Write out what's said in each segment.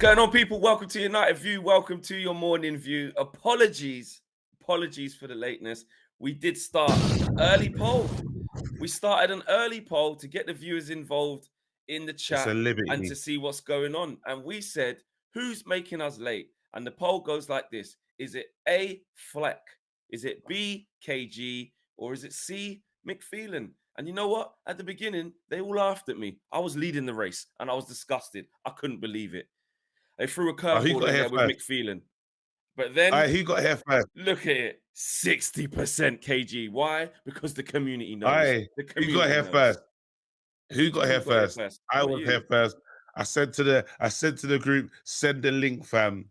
going on, people? Welcome to United View. Welcome to your morning view. Apologies for the lateness. We did start an early poll. We started an early poll to get the viewers involved in the chat and to see what's going on. And we said, who's making us late? And the poll goes like this. Is it A, Fleck? Is it B, KG? Or is it C, McPhelan? And you know what? At the beginning, they all laughed at me. I was leading the race and I was disgusted. I couldn't believe it. They threw a curveball in there with McPhelan. But then, who got here first? Look at it, 60% KG. Why? Because the community knows. Who got here first? Who got here first? I was here first. I said to the group, send the link, fam.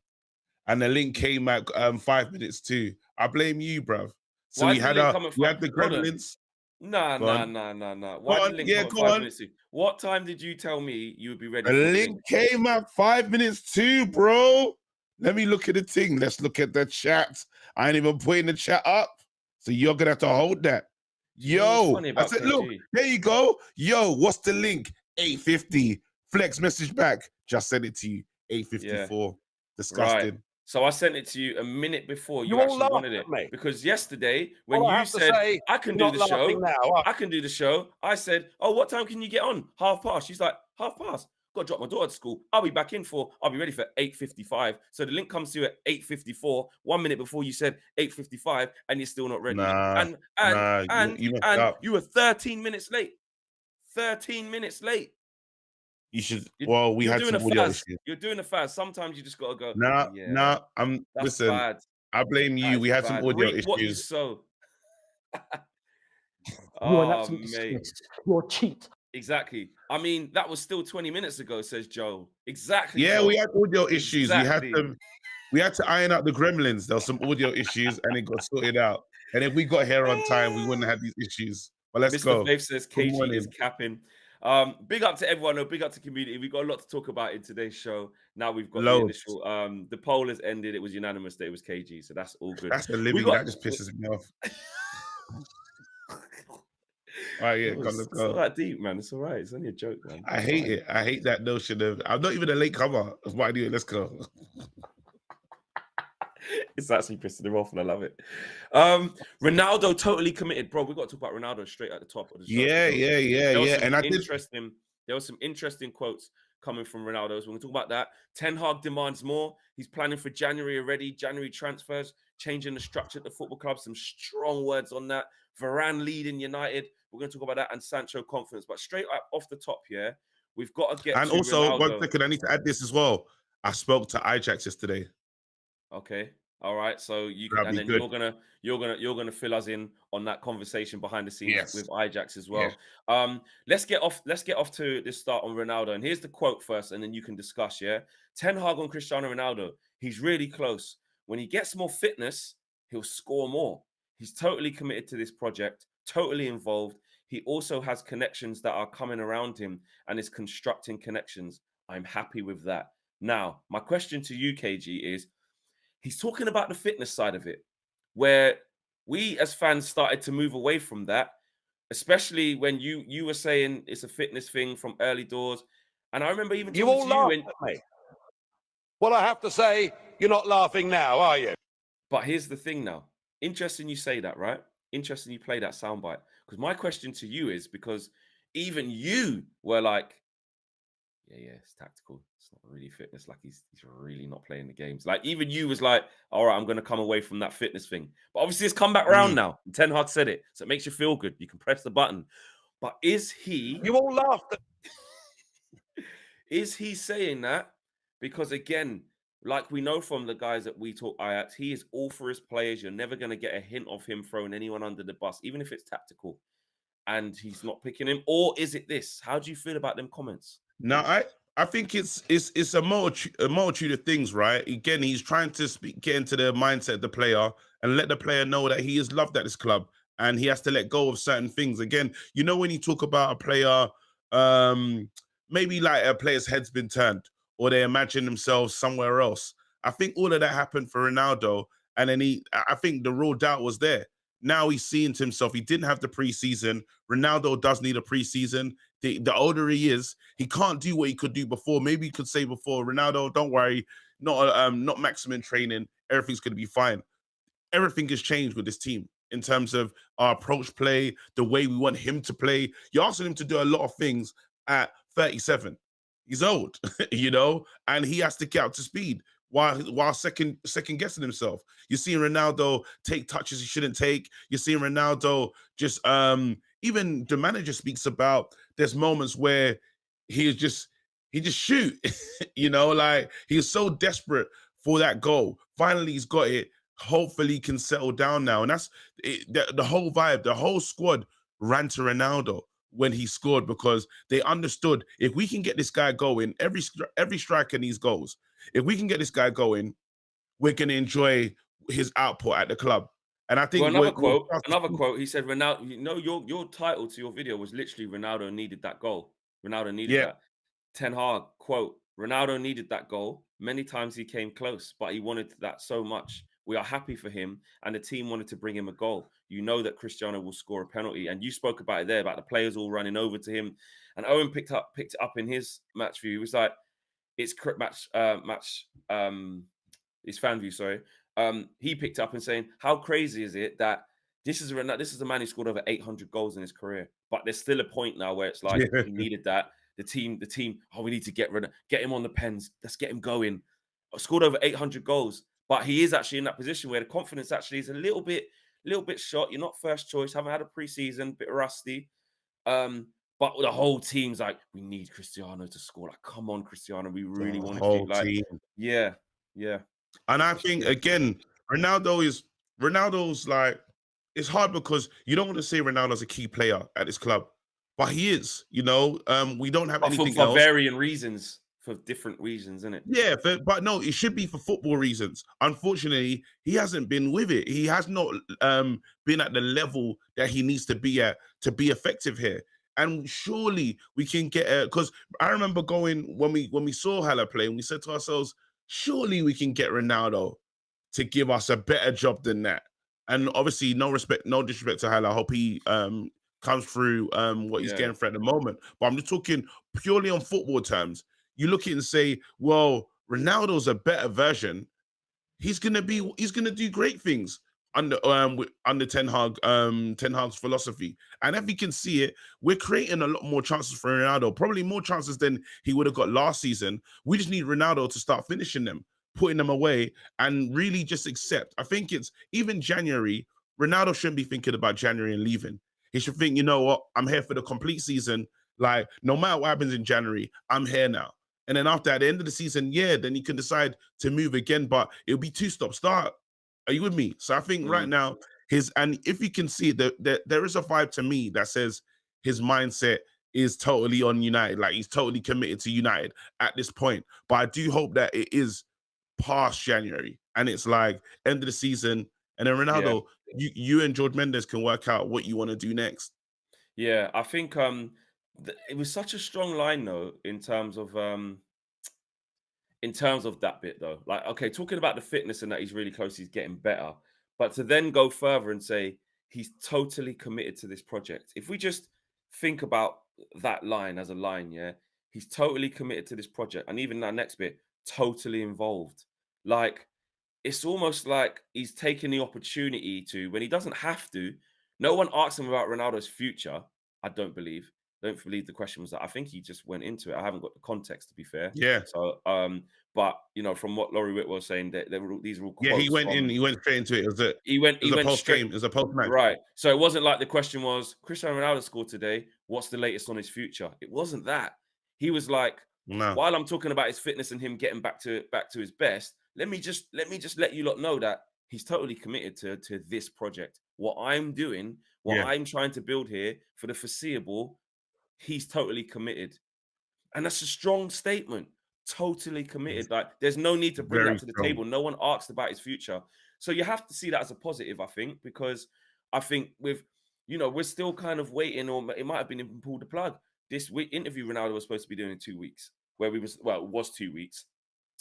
And the link came at 5 minutes too. I blame you, bruv. So we had the gremlins. Nah. Why did the link come at 5 minutes too? What time did you tell me you would be ready? The link came at 5 minutes too, bro. Let me look at the thing. Let's look at the chat. I ain't even putting the chat up. So you're going to have to hold that. Yo, I said, look, there you go. Yo, what's the link? 8:50. Flex message back. Just sent it to you. 8:54. Yeah. Disgusting. Right. So I sent it to you a minute before you actually wanted it. Because yesterday, when you said, I can do the show, I can do the show, I said, oh, what time can you get on? past. She's like, past. Got to drop my daughter to school. I'll be back in I'll be ready for 8:55. So the link comes to you at 8:54, 1 minute before you said 8:55, and you're still not ready. And you were 13 minutes late. 13 minutes late. You should. Well, we had some audio issues. You're doing a fast. Sometimes you just gotta go. Listen. Bad. I blame you. We had some audio issues. What you sow. You're cheat. Exactly. I mean, that was still 20 minutes ago, says Joel. Exactly. Yeah, Joel. we had audio issues. Exactly. We had to iron out the gremlins. There were some audio issues, and it got sorted out. And if we got here on time, we wouldn't have these issues. But let's go. Mr. Faith says KG is capping. Big up to everyone, big up to community. We got a lot to talk about in today's show. Now we've got the initial the poll has ended. It was unanimous that it was KG, so that's all good. That's the living that just pisses me off. All right, yeah, let's go. It's not that deep, man. It's all right. It's only a joke, man. I hate it. I hate that notion of I'm not even a late comer. That's why I do it. Let's go. It's actually pissing him off, and I love it. Ronaldo totally committed, bro. We got to talk about Ronaldo straight at the top of the show. Yeah. And there was some interesting quotes coming from Ronaldo. So we're going to talk about that. Ten Hag demands more. He's planning for January already. January transfers, changing the structure at the football club. Some strong words on that. Varane leading United. We're going to talk about that and Sancho confidence. But straight up off the top here, we've got to get. And also, Ronaldo. 1 second, I need to add this as well. I spoke to Ajax yesterday. Okay. All right. So you're gonna fill us in on that conversation behind the scenes with Ajax as well. Yeah. Let's get off to this start on Ronaldo. And here's the quote first, and then you can discuss. Yeah. Ten Hag on Cristiano Ronaldo. He's really close. When he gets more fitness, he'll score more. He's totally committed to this project, totally involved. He also has connections that are coming around him and is constructing connections. I'm happy with that. Now, my question to you, KG, is he's talking about the fitness side of it, where we as fans started to move away from that, especially when you were saying it's a fitness thing from early doors. And I remember even you all laughed at me. Well, I have to say, you're not laughing now, are you? But here's the thing now. Interesting you say that, right? Interesting you play that soundbite. Because my question to you is, because even you were like, yeah, it's tactical. It's not really fitness. Like he's really not playing the games. Like even you was like, all right, I'm going to come away from that fitness thing. But obviously it's come back around now. Ten Hag said it. So it makes you feel good. You can press the button. But is he... You all laughed. Is he saying that? Because again, like we know from the guys that we talk Ajax, he is all for his players. You're never going to get a hint of him throwing anyone under the bus, even if it's tactical. And he's not picking him. Or is it this? How do you feel about them comments? No, I think it's a multitude of things, right? Again, he's trying to get into the mindset of the player and let the player know that he is loved at this club and he has to let go of certain things. Again, you know, when you talk about a player, maybe like a player's head's been turned or they imagine themselves somewhere else. I think all of that happened for Ronaldo, and then I think the raw doubt was there. now he's seeing to himself. He didn't have the preseason. Ronaldo does need a preseason. The older he is, he can't do what he could do before. Maybe he could say before, Ronaldo, don't worry, not maximum training. Everything's going to be fine. Everything has changed with this team in terms of our approach play, the way we want him to play. You're asking him to do a lot of things at 37. He's old, you know, and he has to get up to speed while second guessing himself. You're seeing Ronaldo take touches he shouldn't take. You're seeing Ronaldo just even the manager speaks about there's moments where he just shoot, you know, like he's so desperate for that goal. Finally, he's got it. Hopefully, he can settle down now, and that's it, the whole vibe. The whole squad ran to Ronaldo when he scored because they understood if we can get this guy going, every striker needs goals. If we can get this guy going, we're going to enjoy his output at the club. And I think another quote. He said, "Ronaldo, you know, your title to your video was literally Ronaldo needed that goal. Ronaldo needed that." Ten Hag quote: "Ronaldo needed that goal. Many times he came close, but he wanted that so much. We are happy for him, and the team wanted to bring him a goal. You know that Cristiano will score a penalty." And you spoke about it there, about the players all running over to him. And Owen picked it up in his match view. He was like, "It's his fan view, sorry." He picked up and saying, "How crazy is it that this is a man who scored over 800 goals in his career, but there's still a point now where it's like he needed that. The team, oh, we need to get him on the pens. Let's get him going. Scored over 800 goals, but he is actually in that position where the confidence actually is a little bit shot. You're not first choice, haven't had a preseason, bit rusty. But the whole team's like, we need Cristiano to score. Like, come on, Cristiano, we really want to keep like, yeah. And I think again, Ronaldo's like, it's hard because you don't want to say Ronaldo's a key player at this club, but he is. You know, we don't have anything else. For varying reasons, for different reasons, isn't it? Yeah, but no, it should be for football reasons. Unfortunately, he hasn't been with it. He has not been at the level that he needs to be at to be effective here. And surely we can get because I remember going when we saw Hala play and we said to ourselves, surely we can get Ronaldo to give us a better job than that. And obviously, no disrespect to Hala. I hope he comes through what he's getting for at the moment. But I'm just talking purely on football terms. You look at it and say, well, Ronaldo's a better version. He's gonna do great things under Ten Hag's philosophy. And if you can see it, we're creating a lot more chances for Ronaldo, probably more chances than he would have got last season. We just need Ronaldo to start finishing them, putting them away, and really just accept. I think it's even January, Ronaldo shouldn't be thinking about January and leaving. He should think, you know what, I'm here for the complete season. Like, no matter what happens in January, I'm here now. And then after at the end of the season, then you can decide to move again, but it'll be two-stop-start. Are you with me? So I think right now, and if you can see that there is a vibe to me that says his mindset is totally on United, like he's totally committed to United at this point. But I do hope that it is past January and it's like end of the season, and then Ronaldo, you and George Mendes can work out what you want to do next. Yeah, I think it was such a strong line though in terms of that bit though. Like, okay, talking about the fitness and that he's really close, he's getting better, but to then go further and say he's totally committed to this project. If we just think about that line as a line, he's totally committed to this project, and even that next bit, totally involved. Like, it's almost like he's taking the opportunity to, when he doesn't have to. No one asked him about Ronaldo's future. I don't believe the question was that. I think he just went into it. I haven't got the context, to be fair. Yeah. So, but you know, from what Laurie Witt was saying, that these are all quotes. Yeah, he went straight into it. He went post game. It was a post match. Right. So it wasn't like the question was, Cristiano Ronaldo scored today. What's the latest on his future? It wasn't that. He was like, while I'm talking about his fitness and him getting back to his best, let me just let you lot know that he's totally committed to this project. What I'm doing, I'm trying to build here for the foreseeable, he's totally committed. And that's a strong statement. Totally committed. Like, there's no need to bring that to the table. No one asked about his future. So you have to see that as a positive, I think, because I think we're still kind of waiting, or it might have been even pulled the plug. This interview Ronaldo was supposed to be doing in 2 weeks, it was 2 weeks,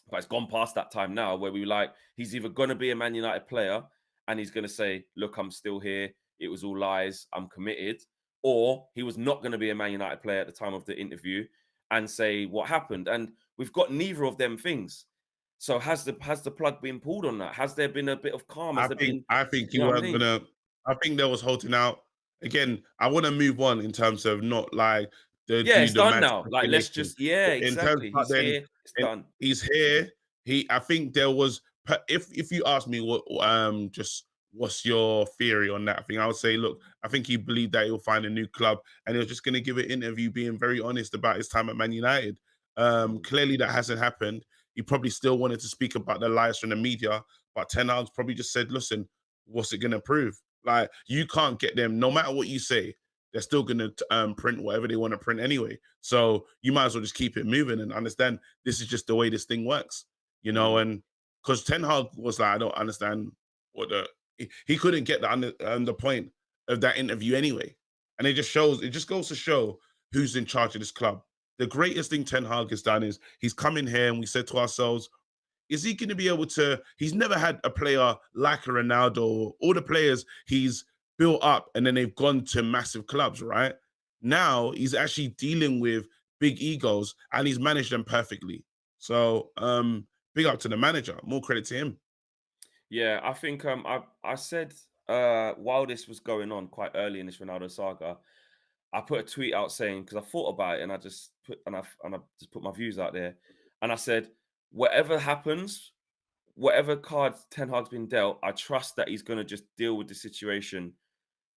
but it's gone past that time now where we were like, he's either going to be a Man United player and he's going to say, look, I'm still here. It was all lies. I'm committed. Or he was not going to be a Man United player at the time of the interview and say what happened. And we've got neither of them things. So has the plug been pulled on that? Has there been a bit of calm? Has there been, I think you you know what I weren't mean? gonna. I think they was holding out. Again, I want to move on in terms of not like the Yeah, it's the done mad now. Like, let's speculation. just, yeah, In terms, exactly. but He's then here. It's and done. he's here. I think there was. If you ask me what just what's your theory on that thing, I would say, look, I think he believed that he'll find a new club, and he was just going to give an interview, being very honest about his time at Man United. Clearly, that hasn't happened. He probably still wanted to speak about the lies from the media, but Ten Hag's probably just said, listen, what's it going to prove? Like, you can't get them, no matter what you say, they're still going to print whatever they want to print anyway. So you might as well just keep it moving and understand this is just the way this thing works, you know? And because Ten Hag was like, I don't understand what he couldn't get the point of that interview anyway. And it just goes to show who's in charge of this club. The greatest thing Ten Hag has done is he's come in here and we said to ourselves, is he going to be able to? He's never had a player like a Ronaldo. All the players he's built up and then they've gone to massive clubs, right? Now he's actually dealing with big egos and he's managed them perfectly. So big up to the manager. More credit to him. Yeah, I think I said while this was going on quite early in this Ronaldo saga, I put a tweet out saying, because I thought about it and I just put and I just put my views out there, and I said, whatever happens, whatever cards Ten Hag's been dealt, I trust that he's going to just deal with the situation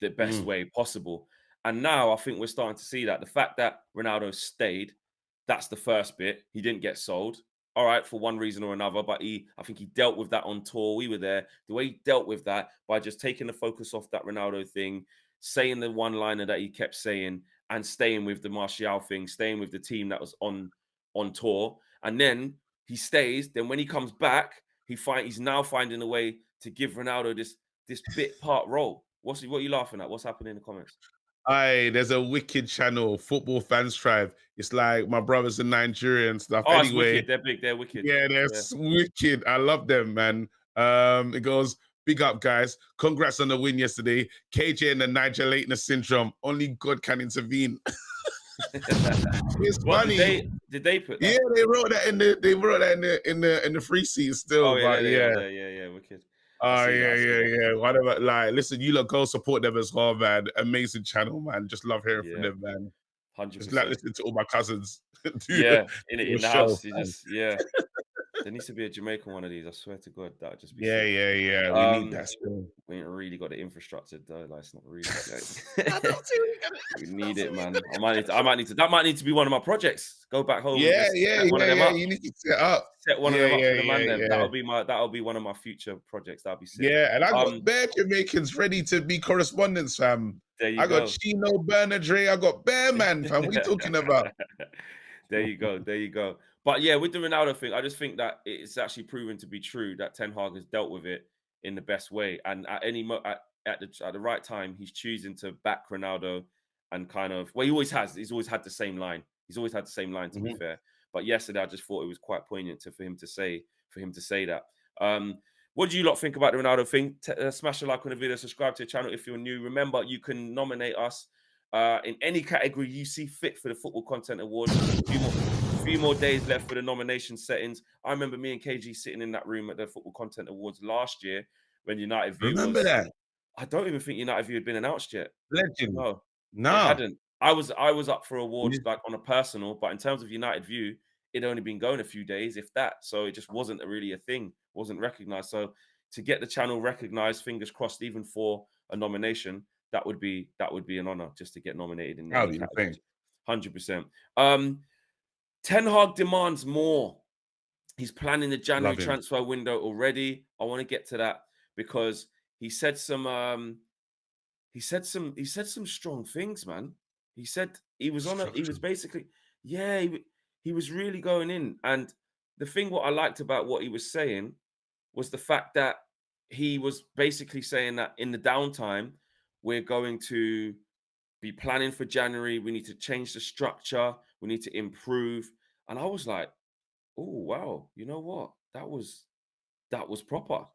the best way possible. And now I think we're starting to see that the fact that Ronaldo stayed, that's the first bit. He didn't get sold. All right, for one reason or another, but I think he dealt with that on tour. We were there. The way he dealt with that by just taking the focus off that Ronaldo thing, saying the one-liner that he kept saying, and staying with the Martial thing, staying with the team that was on tour, and then he stays. Then when he comes back, he's now finding a way to give Ronaldo this bit part role. What are you laughing at? What's happening in the comments? Aye, there's a wicked channel, Football Fans Tribe. It's like my brothers in Nigeria and stuff. Oh, it's Anyway, wicked. They're big. They're wicked. yeah, they're wicked. I love them, man. It goes, big up, guys. Congrats on the win yesterday. KJ and the Niger lateness syndrome. Only God can intervene. It's What funny. did they put that? Yeah, they wrote that in the free seat still. Oh yeah, But there they are. yeah. There, yeah, wicked. I Oh see that. yeah, I see that. yeah. Whatever. Like, listen, you lot go support them as well, man. Amazing channel, man. Just love hearing from Yeah, them, man. Just like 100%. listening to all my cousins do Yeah, your in the show. house, you just There needs to be a Jamaican one of these. I swear to God, that would just be Yeah, sick. yeah, yeah. We need that still. We ain't really got it infrastructured though. Like, it's not really. I Like, don't see we need it, man. I might need to. That might need to be one of my projects. Go back home and Yeah, just yeah, set one of yeah, them yeah. up. You need to set up. Set one of Yeah, them up yeah, for the man. yeah, Then yeah. that'll be one of my future projects. That'll be sick. Yeah, and I got bare Jamaicans ready to be correspondents, fam. There you I got go. Chino, Bernadre, I got Bear Man, fam. What are you talking about? There you go. There you go. But yeah, with the Ronaldo thing, I just think that it's actually proven to be true that Ten Hag has dealt with it in the best way, and at the right time, he's choosing to back Ronaldo and kind of, well, he always has. He's always had the same line. He's always had the same line, to be fair. But yesterday, I just thought it was quite poignant for him to say that. What do you lot think about the Ronaldo thing? Smash a like on the video, subscribe to the channel if you're new. Remember, you can nominate us in any category you see fit for the Football Content Awards. A few more days left for the nomination settings. I remember me and KG sitting in that room at the Football Content Awards last year when United View Remember that? I don't even think United View had been announced yet. Legend. No, it No. hadn't. I was up for awards like on a personal, but in terms of United View, it'd only been going a few days, if that. So it just wasn't really a thing, wasn't recognized. So to get the channel recognized, fingers crossed, even for a nomination, that would be an honor just to get nominated in any category. 100%. Ten Hag demands more. He's planning the January transfer window already. I want to get to that because he said some strong things, man. He said he was basically, yeah, he was really going in. And the thing what I liked about what he was saying was the fact that he was basically saying that in the downtime, we're going to be planning for January. We need to change the structure. We need to improve. And I was like, oh, wow, you know what? That was proper.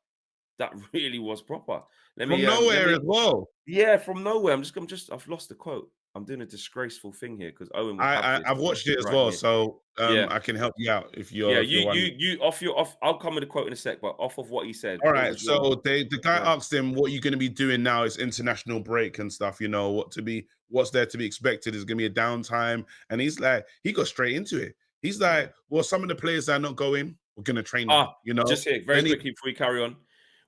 That really was proper. Let From me let nowhere me as well. yeah, from nowhere. I've lost the quote. I'm doing a disgraceful thing here because Owen would have this I've watched it as right well, here. so Yeah. I can help you out Yeah, if you're wondering. you off your off. I'll come with a quote in a sec, but off of what he said, All what right, was your so the guy yeah, asked him, "What you're going to be doing now is international break and stuff. What's there to be expected is going to be a downtime." And he's like, he got straight into it. He's yeah. like, "Well, some of the players that are not going, we're going to train them." Just here, very Then he quickly before we carry on.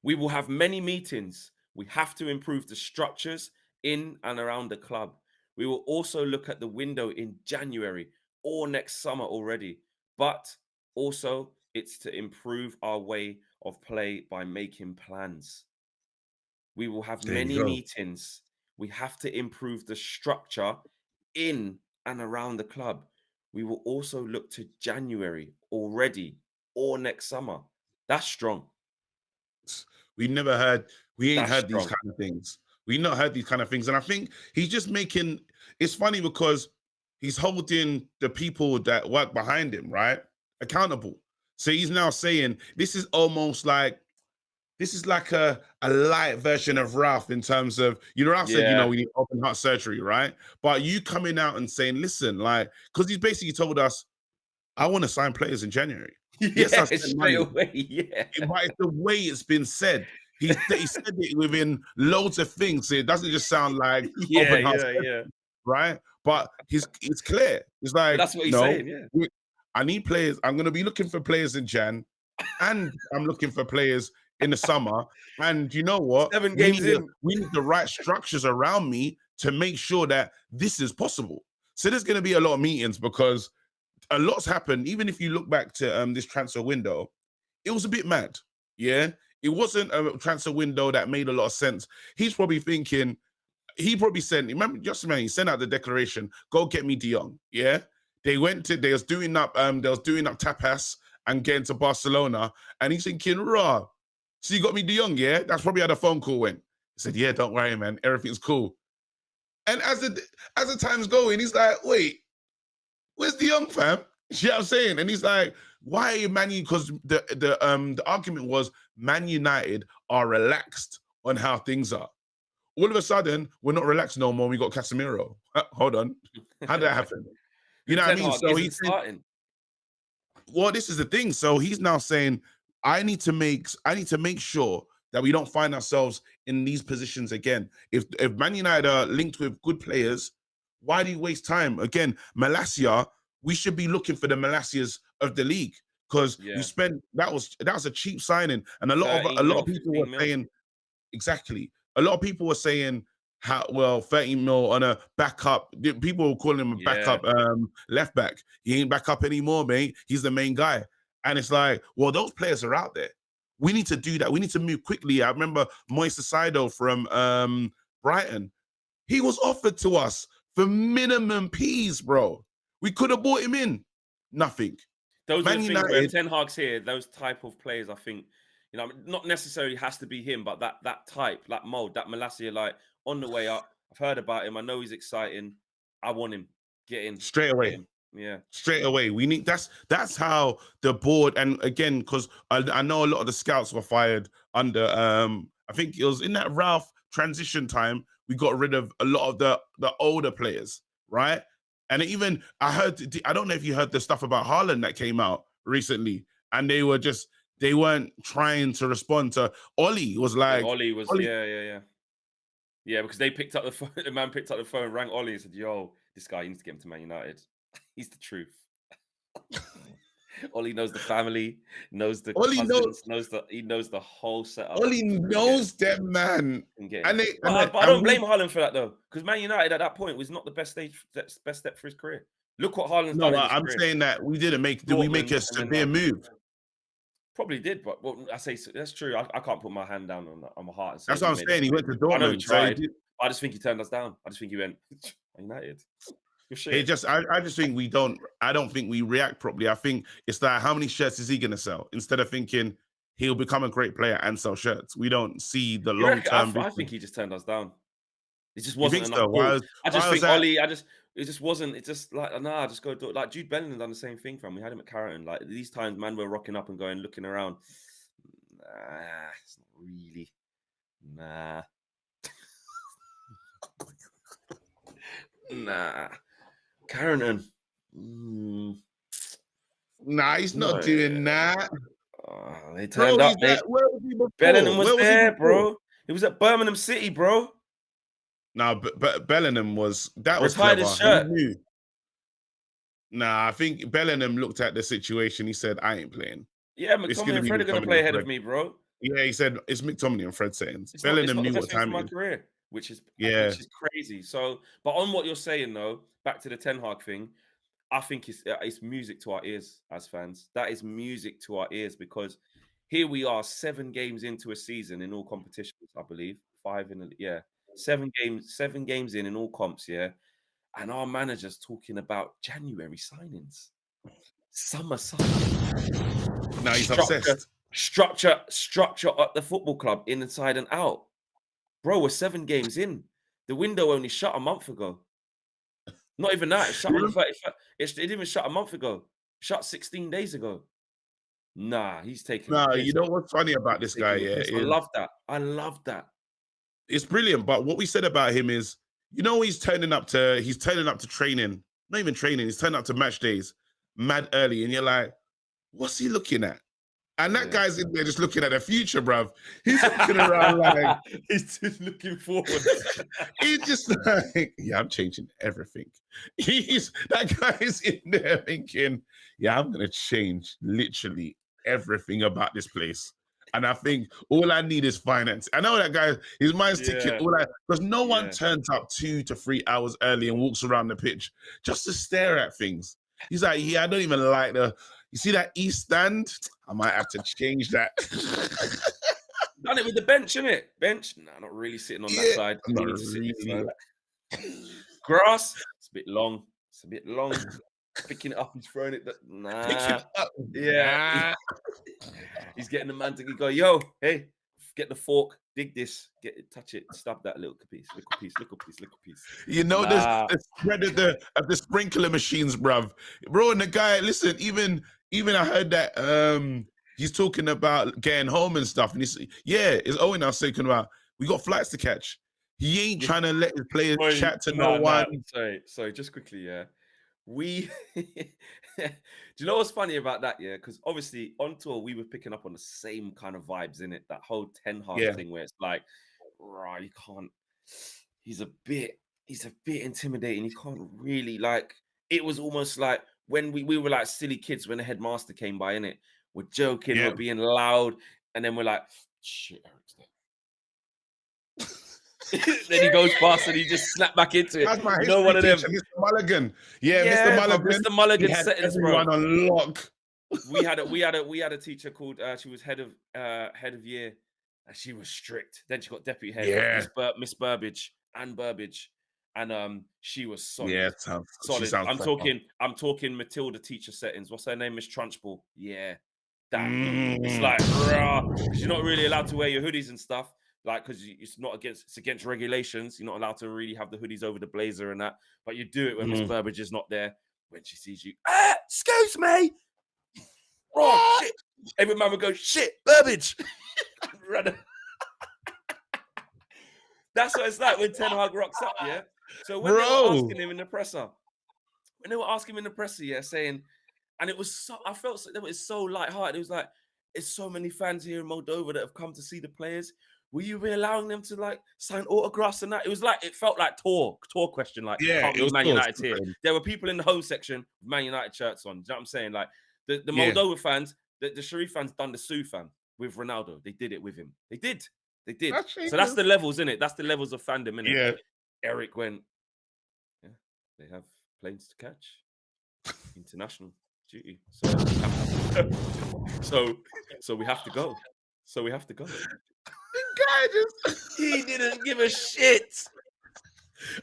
We will have many meetings. We have to improve the structures in and around the club. We will also look at the window in January or next summer already. But also, it's to improve our way of play by making plans. We will have there you many go. meetings. We have to improve the structure in and around the club. We will also look to January already or next summer. That's strong. We never heard, we ain't That's heard these strong. kind of things. We not heard these kind of things. And I think he's just making it's funny because he's holding the people that work behind him, right? Accountable. So he's now saying this is almost like this is like a light version of Ralph in terms of, Ralph said, Yeah. we need open heart surgery, right? But you coming out and saying, listen, like, because he's basically told us, I want to sign players in January. Yes, I Yeah, spent straight money. away. Yeah. But it's the way it's been said. He said it within loads of things. So it doesn't just sound like Yeah, open heart yeah, surgery, yeah. right? But it's clear. It's But like, that's what he's no, saying, yeah. I need players. I'm going to be looking for players in Jan, and I'm looking for players in the summer. And you know what? 7 games in. We need the right structures around me to make sure that this is possible. So there's going to be a lot of meetings because a lot's happened. Even if you look back to this transfer window, it was a bit mad. Yeah, it wasn't a transfer window that made a lot of sense. He's probably thinking, he probably sent, remember, just man, he sent out the declaration, go get me De Jong. Yeah. They was doing up tapas and getting to Barcelona, and he's thinking, raw. So you got me De Jong, yeah? That's probably how the phone call went. He said, yeah, don't worry, man. Everything's cool. And as the time's going, he's like, wait, where's De Jong, fam? You know what I'm saying? And he's like, why Man U? Because the argument was Man United are relaxed on how things are. All of a sudden, we're not relaxed no more. We got Casemiro. Hold on, how did that happen? You know what I mean? Hag So isn't he's saying, starting. well, this is the thing. So he's now saying, I need to make sure that we don't find ourselves in these positions again. If Man United are linked with good players, why do you waste time? Again, Malacia, we should be looking for the Malacias of the league because Yeah. you spent that was a cheap signing, and a lot of people were saying exactly. A lot of people were saying how 30 mil on a backup. People were calling him a backup left back. He ain't back up anymore, mate. He's the main guy. And it's like, well, those players are out there. We need to do that. We need to move quickly. I remember Moise Caicedo from Brighton. He was offered to us for minimum P's, bro. We could have bought him in. Nothing. Those Man are the things where United, Ten Hag's here, those type of players, I think, not necessarily has to be him, but that type, that mold, that Malacia, like on the way up. I've heard about him. I know he's exciting. I want him. Get in. straight Get away. him. Yeah. Straight away. We need that's how the board, and again, because I know a lot of the scouts were fired under I think it was in that Ralph transition time, we got rid of a lot of the older players, right? And even I don't know if you heard the stuff about Haaland that came out recently, and they weren't trying to respond to Ollie. Was like Ollie was Ollie, yeah, because they picked up the phone, the man picked up the phone, rang Ollie and said, yo, this guy, you need to get him to Man United. He's the truth. Ollie knows the family, knows the cousins, he knows the whole setup. Ollie knows them, man. But I don't blame Haaland for that though, because Man United at that point was not the best step for his career. Look what Haaland's done. I'm saying that we didn't make. Did we make a severe move? Probably did, but I say that's true. I can't put my hand down on my heart and say that's what I'm saying. He went to Dortmund. I know he tried. I just think he turned us down. I just think he went United. I just think we don't. I don't think we react properly. I think it's like, how many shirts is he going to sell? Instead of thinking he'll become a great player and sell shirts, we don't see the long term. I think he just turned us down. It just wasn't enough. So? I just think Ollie. It just wasn't. It just like just go do it. Like Jude Bellingham done the same thing from. We had him at Carrington. Like these times, man, we're rocking up and looking around. it's not really. Nah. Nah. Carrington. Nah, he's not doing that. They turned up. Where was he before? Bellingham was there, he bro. He was at Birmingham City, bro. No, but Bellingham was Retired his clever. shirt. He knew. Nah, I think Bellingham looked at the situation. He said, "I ain't playing." Yeah, McTominay and Fred are going to play ahead of me, bro. Yeah, he said it's McTominay and Fred settings. It's Bellingham not knew the what best thing for time my it is. career, which is crazy. So, but on what you're saying though, back to the Ten Hag thing, I think it's music to our ears as fans. That is music to our ears because here we are, 7 games into a season in all competitions, I believe. 7 games in all comps, yeah. And our manager's talking about January signings, summer signings. Now he's obsessed. Structure at the football club, inside and out. Bro, we're 7 games in. The window only shut a month ago. Not even that. It shut on the 31st. It didn't even shut a month ago. Shut 16 days ago. Nah, he's taking. No, you know what's funny about this guy? Yeah, I love that. I love that. It's brilliant. But what we said about him is, he's turning up to training. Not even training. He's turning up to match days, mad early, and you're like, what's he looking at? And that guy's in there just looking at the future, bruv. He's looking around like he's just looking forward. He's just like, yeah, I'm changing everything. That guy's in there thinking, yeah, I'm gonna change literally everything about this place. And I think all I need is finance. I know that guy, his mind's ticking. Because no one turns up 2 to 3 hours early and walks around the pitch just to stare at things. He's like, yeah, I don't even like you see that east stand? I might have to change that. Done it with the bench, innit? Bench? Nah, not really sitting on that side. Not really. Grass? It's a bit long. Picking it up, he's throwing it. Nah. Picking it up. Yeah. He's getting the man to go, yo, hey, get the fork, dig this, touch it, stab that little piece. You know, the spread of the sprinkler machines, bruv. Bro, and the guy, listen, even I heard that he's talking about getting home and stuff. And it's Owen now talking about we got flights to catch. He ain't trying to let his players chat to no one. Sorry, just quickly, yeah. Do you know what's funny about that? Yeah, because obviously on tour we were picking up on the same kind of vibes in it. That whole Ten Hag thing where it's like, right, you can't. He's a bit intimidating. You can't really like. It was almost like when we were like silly kids when the headmaster came by. In it, we're joking, we're being loud, and then we're like, shit, Eric's there. Then he goes past and he just snapped back into it. You know, one of them, Mr. Mulligan. Yeah, Mr. Mulligan settings, bro. On lock. We had a teacher called she was head of year, and she was strict. Then she got deputy head, Miss Burbage, and she was solid. Yeah, solid. I'm talking Matilda teacher settings. What's her name? Miss Trunchbull. Yeah, that. It's like, because you're not really allowed to wear your hoodies and stuff. Like, because it's against regulations. You're not allowed to really have the hoodies over the blazer and that. But you do it when Miss Burbage is not there. When she sees you, excuse me. Oh, shit. Every man would go, shit, Burbage. That's what it's like when Ten Hag rocks up, yeah? So when they were asking him in the presser, saying, and it was so, I felt that it was so lighthearted. It was like, it's so many fans here in Moldova that have come to see the players. Will you be allowing them to like sign autographs and that? It felt like tour question. Like, can't be Man United here. There were people in the home section with Man United shirts on. Do you know what I'm saying? Like the Moldova fans, the Sharif fans done the Sue fan with Ronaldo. They did it with him. They did. So that's the levels, innit? That's the levels of fandom, innit? Yeah. Eric went, yeah, they have planes to catch. International duty. So we have to go. He didn't give a shit.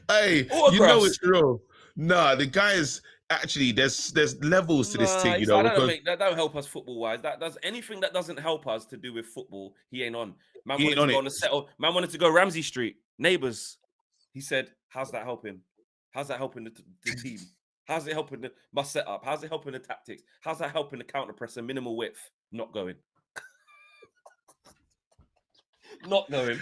Hey, autographs. You know it's real. Nah, the guy is actually there's levels to this thing, you know. That don't help us football wise. That does anything that doesn't help us to do with football. He ain't on. Man wanted to go on the set. Man wanted to go Ramsey Street. Neighbours. He said, "How's that helping? How's that helping the team? How's it helping my setup? How's it helping the tactics? How's that helping the counter press and minimal width? Not going." Not knowing.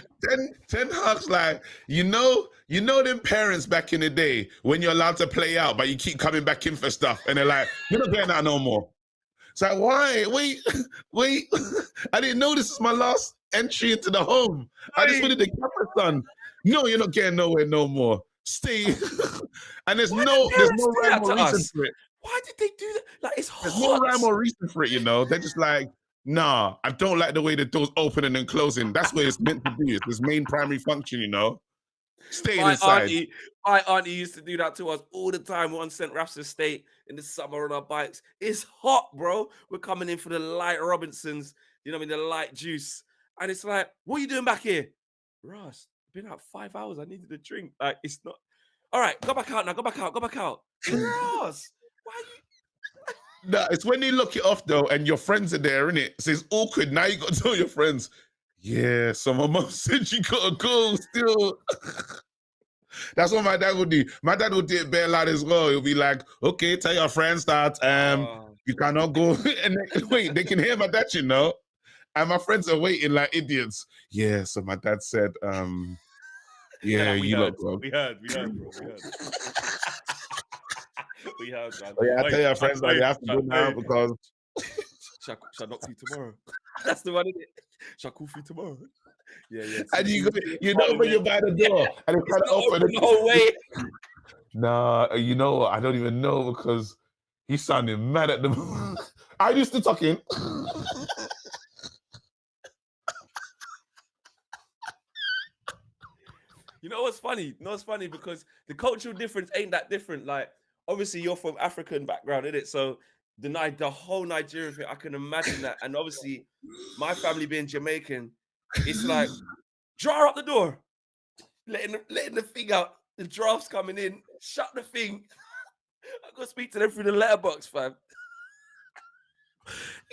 Ten Hag's like, you know them parents back in the day when you're allowed to play out, but you keep coming back in for stuff, and they're like, you're not getting out no more. It's like, why? Wait. I didn't know this is my last entry into the home. I just wanted to get my son. No, you're not getting nowhere no more. Stay. And there's no rhyme or reason for it. Why did they do that? Like, it's hot. There's no rhyme or reason for it, you know. They're just like, nah, I don't like the way the door's opening and closing. That's what it's meant to do. It's this main primary function, you know. Stay inside. My auntie used to do that to us all the time. One St. Raph's Estate in the summer on our bikes. It's hot, bro. We're coming in for the light Robinsons, you know what I mean, the light juice. And it's like, what are you doing back here? Ross, been out 5 hours. I needed a drink. Like, it's not. All right, go back out now. Go back out. Ross, why are you? No, it's when they look it off though, and your friends are there, innit? So it's awkward. Now you got to tell your friends, yeah, so my mom said you gotta go still. That's what my dad would do. My dad would do it bare loud as well. He'll be like, okay, tell your friends that you cannot go. And wait, they can hear my dad, you know? And my friends are waiting like idiots. Yeah, so my dad said, yeah, you look, bro. We heard, bro. We heard, man. Oh, yeah, I tell your friends that they have to go now because shall I knock for you tomorrow? That's the one, isn't it? Shall I call for you tomorrow? Yeah. And you know when you're by the door and it's kind of open the whole way. Nah, you know what? I don't even know because he's sounding mad at them. I used to talking. You know what's funny? Because the cultural difference ain't that different. Like, obviously, you're from African background, innit? So the whole Nigerian thing, I can imagine that. And obviously, my family being Jamaican, it's like, jar up the door, letting the thing out. The draft's coming in. Shut the thing. I go speak to them through the letterbox, fam.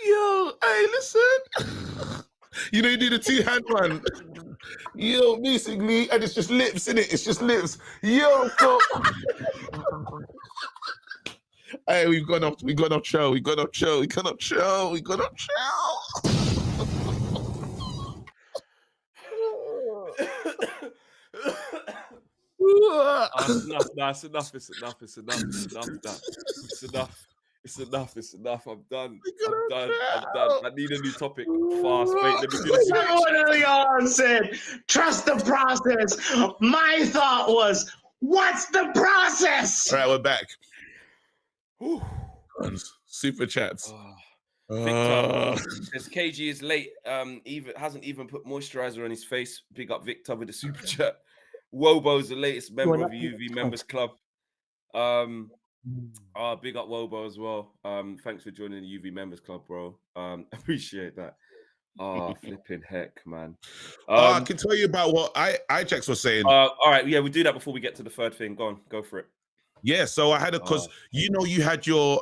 Yo, hey, listen. You know, you do the two-hand one. Yo, basically, and it's just lips, innit? It's just lips. Yo, so... Hey, we got off show. It's enough. I'm done. I need a new topic. Fast. Wait, let me do this. What Leon said, trust the process. My thought was, what's the process? All right, we're back. Super chats. Victor says KG is late. Hasn't even put moisturizer on his face. Big up Victor with the super chat. Wobo's the latest member of UV Members Club. Big up Wobo as well. Thanks for joining the UV Members Club, bro. Appreciate that. Flipping heck, man. I can tell you about what Ajax was saying. All right, yeah, we'll do that before we get to the third thing. Go on, go for it. Yeah, so I had because you had your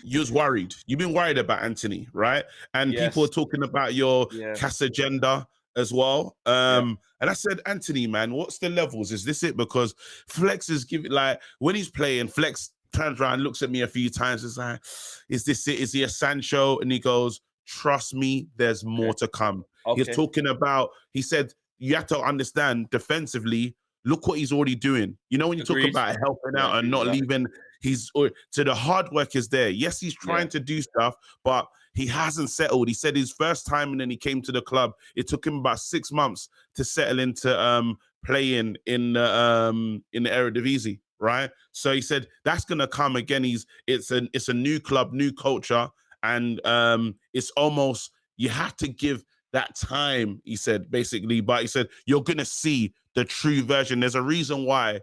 you was worried. You've been worried about Anthony, right? And people are talking about your CAS agenda as well. And I said, Anthony, man, what's the levels? Is this it? Because Flex is giving, like, when he's playing, Flex turns around, looks at me a few times, is like, is this it? Is he a Sancho? And he goes, trust me, there's more to come. He's talking about, he said, you have to understand defensively, look what he's already doing. You know, when you talk about helping out and not leaving, so the hard work is there. Yes, he's trying to do stuff, but he hasn't settled. He said his first time and then he came to the club, it took him about 6 months to settle into playing in the Eredivisie, right? So he said that's gonna come again. It's a new club, new culture, and it's almost, you have to give that time, he said, basically. But he said you're gonna see the true version. There's a reason why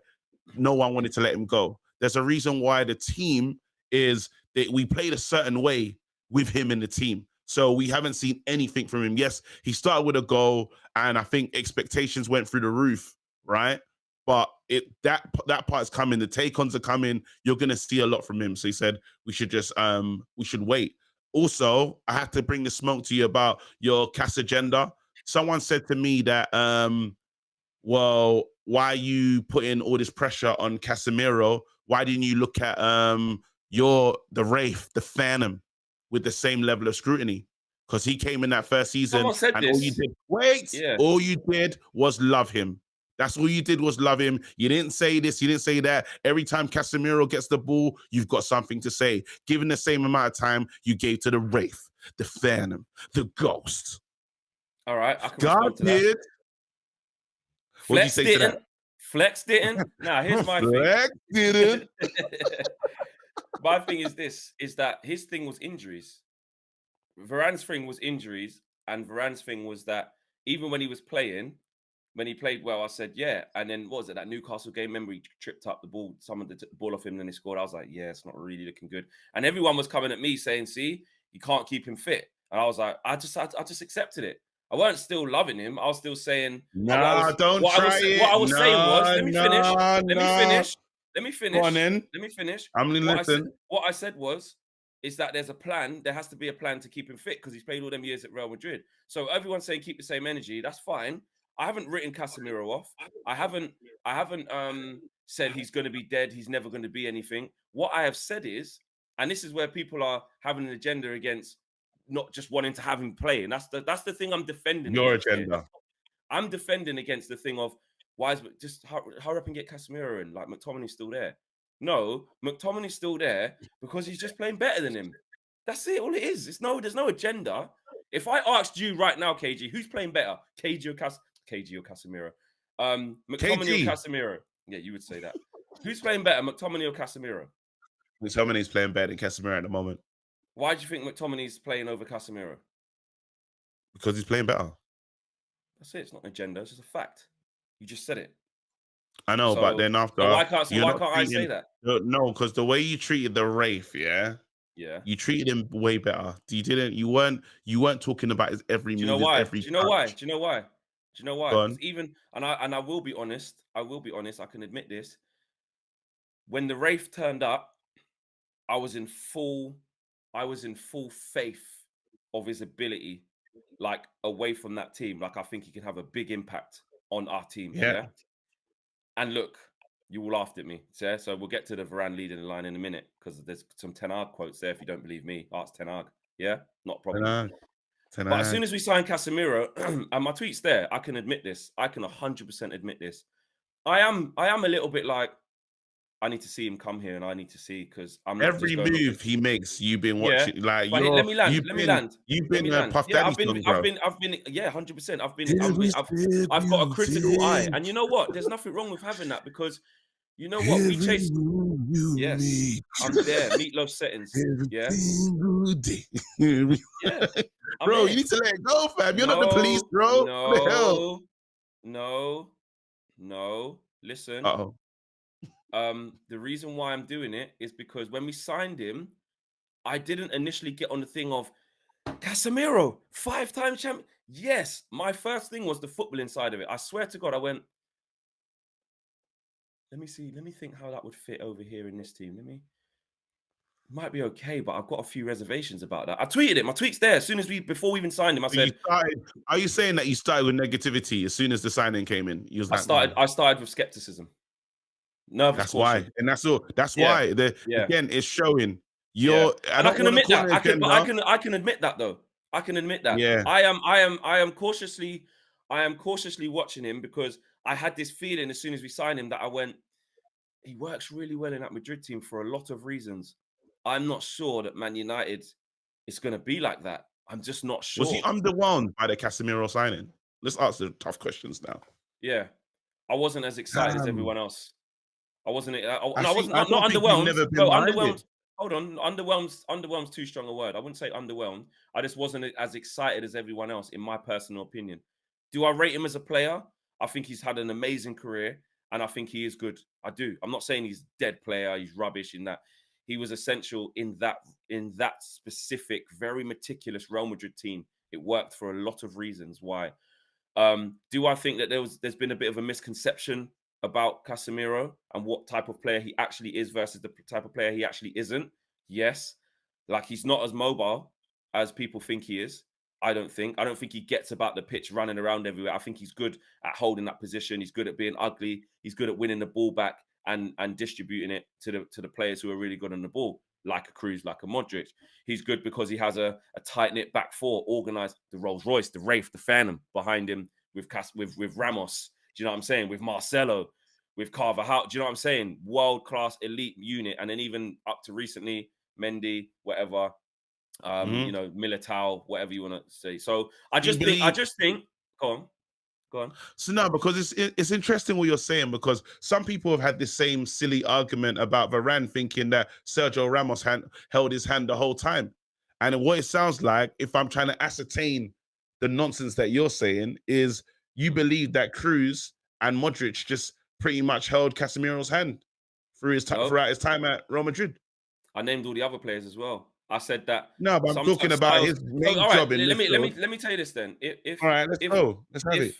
no one wanted to let him go. There's a reason why the team is that we played a certain way with him in the team. So we haven't seen anything from him. Yes, he started with a goal, and I think expectations went through the roof, right? But that part's coming. The take-ons are coming. You're gonna see a lot from him. So he said we should just we should wait. Also, I have to bring the smoke to you about your CAS agenda. Someone said to me that well, why are you putting all this pressure on Casemiro? Why didn't you look at the Wraith, the Phantom, with the same level of scrutiny? because he came in that first season, Someone said and this. all you did, all you did was love him. That's all you did was love him. You didn't say this, you didn't say that. Every time Casemiro gets the ball, you've got something to say. Given the same amount of time you gave to the Wraith, the Phantom, the Ghost. All right, I can God respond to that. did. What did you say to that? Flex didn't. Now, here's my Flex didn't. My thing is this, is that his thing was injuries. Varane's thing was injuries, and Varane's thing was that even when he was playing, when he played well, I said, yeah. And then, what was it, that Newcastle game? Remember, he tripped up the ball, someone took the ball off him, and then he scored. I was like, yeah, it's not really looking good. And everyone was coming at me saying, see, you can't keep him fit. And I was like, I just accepted it. I weren't still loving him. I was still saying, nah, don't try it. What I was saying was, let me finish. Go on then. Let me finish. I'm going to listen. What I said was, is that there's a plan. There has to be a plan to keep him fit because he's played all them years at Real Madrid. So everyone's saying keep the same energy. That's fine. I haven't written Casemiro off. I haven't said he's going to be dead. He's never going to be anything. What I have said is, and this is where people are having an agenda against not just wanting to have him play. And that's the thing I'm defending. Your agenda. Here. I'm defending against the thing of why is just hurry up and get Casemiro in. Like McTominay's still there. No, McTominay's still there because he's just playing better than him. That's it. All it is. There's no agenda. If I asked you right now, KG, who's playing better, KG or Casemiro? McTominay or Casemiro? Yeah, you would say that. Who's playing better, McTominay or Casemiro? McTominay's playing better than Casemiro at the moment. Why do you think McTominay's playing over Casemiro? Because he's playing better. That's it. It's not an agenda. It's just a fact. You just said it. I know, but then after, why can't I say that? No, because the way you treated the Wraith, yeah, you treated him way better. You weren't talking about his every move. Do you know why? Do you know why? Do you know why? Because even I will be honest. I can admit this. When the Wraith turned up, I was in full faith of his ability, like away from that team. Like I think he could have a big impact on our team. Yeah. And look, you all laughed at me. Yeah? So we'll get to the Varane leading the line in a minute because there's some Ten Hag quotes there. If you don't believe me, ask Ten Hag. Yeah, not a problem. But as soon as we sign Casemiro, and my tweet's there, I can admit this. I can 100% admit this. I am a little bit like, I need to see him come here, and I need to see because I'm every move he makes. You've been watching, like let me land. You've been Puff Daddy's son, bro. I've been, 100%. I've got a critical eye, and you know what? There's nothing wrong with having that because you know what we chase. Yes, I'm there. Meatloaf settings. Yeah. Yeah. Bro, you need to let it go, fam. You're not the police, bro. No. Listen. Uh-oh. The reason why I'm doing it is because when we signed him, I didn't initially get on the thing of Casemiro, 5-time champion. Yes, my first thing was the football inside of it. I swear to God, I went, let me think how that would fit over here in this team. Might be okay, but I've got a few reservations about that. I tweeted it. My tweet's there. As soon as before we even signed him, I said, are you saying that you started with negativity as soon as the signing came in? I started with skepticism. Nervous. That's why, and that's all. That's why. Again, it's showing you're. And I can admit that. I can admit that though. I can admit that. Yeah. I am cautiously watching him because I had this feeling as soon as we signed him that I went, he works really well in that Madrid team for a lot of reasons. I'm not sure that Man United is going to be like that. I'm just not sure. Was he underwhelmed by the Casemiro signing? Let's ask the tough questions now. Yeah, I wasn't as excited as everyone else. I wasn't underwhelmed. No, underwhelmed. Hold on, underwhelmed's too strong a word. I wouldn't say underwhelmed. I just wasn't as excited as everyone else, in my personal opinion. Do I rate him as a player? I think he's had an amazing career, and I think he is good. I do. I'm not saying he's a dead player. He's rubbish in that. He was essential in that specific, very meticulous Real Madrid team. It worked for a lot of reasons. Why? Do I think that there's been a bit of a misconception about Casemiro and what type of player he actually is versus the type of player he actually isn't? Yes. Like, he's not as mobile as people think he is. I don't think he gets about the pitch running around everywhere. I think he's good at holding that position. He's good at being ugly. He's good at winning the ball back and distributing it to the players who are really good on the ball. like a Cruz, like a Modric. He's good because he has a tight-knit back four, organized, the Rolls Royce, the Wraith, the Phantom behind him with Ramos. Do you know what I'm saying? With Marcelo, with Carvajal. Do you know what I'm saying? World-class elite unit. And then even up to recently, Mendy, whatever, you know, Militao, whatever you want to say. So I just think, go on. So no, because it's interesting what you're saying, because some people have had this same silly argument about Varane thinking that Sergio Ramos held his hand the whole time. And what it sounds like, if I'm trying to ascertain the nonsense that you're saying, is you believe that Cruz and Modric just pretty much held Casemiro's hand throughout his time at Real Madrid. I named all the other players as well. I said that. No, but I'm talking about his main job in let me tell you this then. If all right, let's go. Let's have it.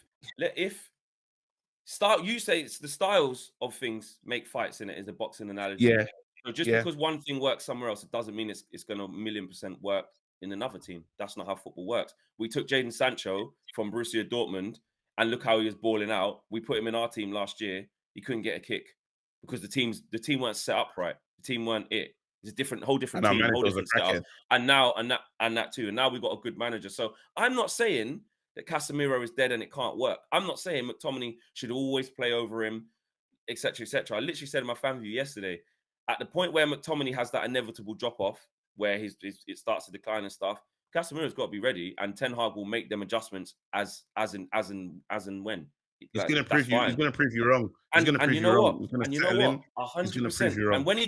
You say it's the styles of things make fights in it, is a boxing analogy. Yeah. So just because one thing works somewhere else, it doesn't mean it's going to 1,000,000% work in another team. That's not how football works. We took Jadon Sancho from Borussia Dortmund, and look how he was balling out. We put him in our team last year. He couldn't get a kick because the team weren't set up right. The team weren't it. It's a whole different team, whole different setup. And that too. And now we've got a good manager. So I'm not saying that Casemiro is dead and it can't work. I'm not saying McTominay should always play over him, etc., etc. I literally said in my fan view yesterday, at the point where McTominay has that inevitable drop off, where it starts to decline and stuff, Casemiro's got to be ready, and Ten Hag will make them adjustments as and when. He's going to prove you. He's going to prove you wrong. And you know what? 100%. And when he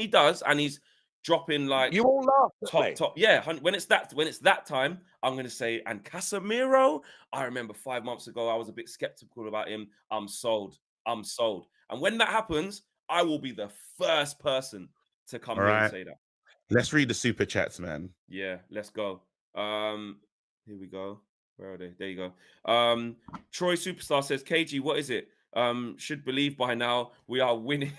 does, and he's dropping like you all laugh top. Yeah, when it's that time, I'm going to say. And Casemiro, I remember 5 months ago, I was a bit skeptical about him. I'm sold. And when that happens, I will be the first person to come here and say that. Let's read the super chats, man. Yeah, let's go. Here we go. Where are they? There you go. Troy Superstar says, KG, what is it? Should believe by now we are winning.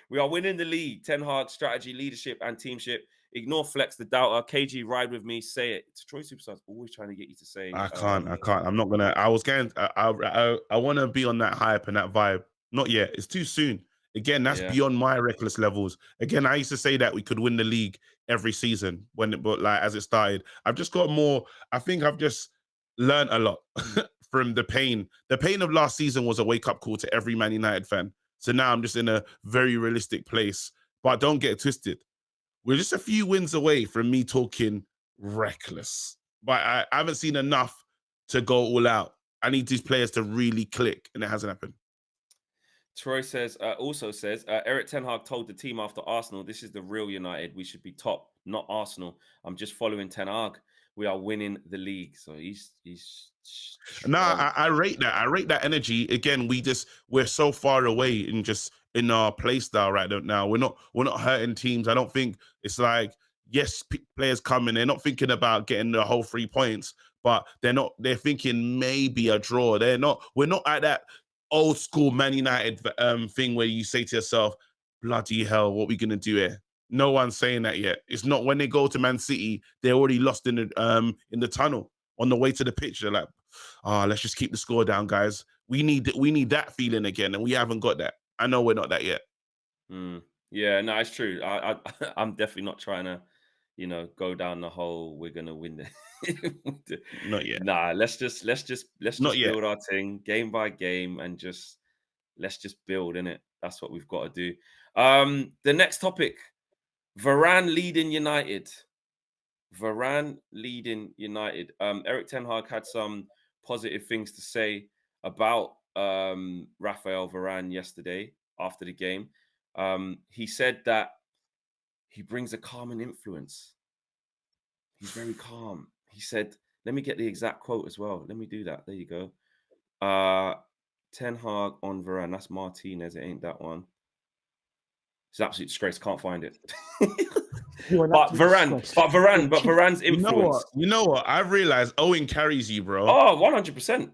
We are winning the league. Ten Hag strategy, leadership, and teamship. Ignore Flex the doubter. KG, ride with me. Say it. Troy Superstar's always trying to get you to say. I can't. I'm not gonna. I want to be on that hype and that vibe. Not yet. It's too soon. Again, that's beyond my reckless levels. Again, I used to say that we could win the league every season but as it started, I've just got more. I think I've just learned a lot from the pain. The pain of last season was a wake-up call to every Man United fan. So now I'm just in a very realistic place. But don't get it twisted. We're just a few wins away from me talking reckless. But I haven't seen enough to go all out. I need these players to really click, and it hasn't happened. Troy also says, Eric Ten Hag told the team after Arsenal, this is the real United. We should be top, not Arsenal. I'm just following Ten Hag. We are winning the league. So he's no, I rate that. I rate that energy. Again, we're so far away in our play style right now. We're not hurting teams. I don't think it's like, yes, players coming. They're not thinking about getting the whole 3 points, but they're thinking maybe a draw. We're not at that old school Man United thing where you say to yourself, bloody hell, what are we going to do here? No one's saying that yet. It's not when they go to Man City, they're already lost in the tunnel on the way to the pitch. They're like, let's just keep the score down, guys. We need that feeling again, and we haven't got that. I know we're not that yet. Yeah, no, it's true. I'm definitely not trying to, go down the whole we're gonna win the Not yet. Nah, let's just build our thing game by game and let's just build in it. That's what we've got to do. The next topic, Varane leading United. Eric Ten Hag had some positive things to say about Raphael Varane yesterday after the game. He said that he brings a calming influence. He's very calm. He said, let me get the exact quote as well. Let me do that. There you go. Ten Hag on Varane. That's Martinez. It ain't that one. It's an absolute disgrace. Can't find it. But Varane's influence. You know what? I've realized Owen carries you, bro. Oh, 100%.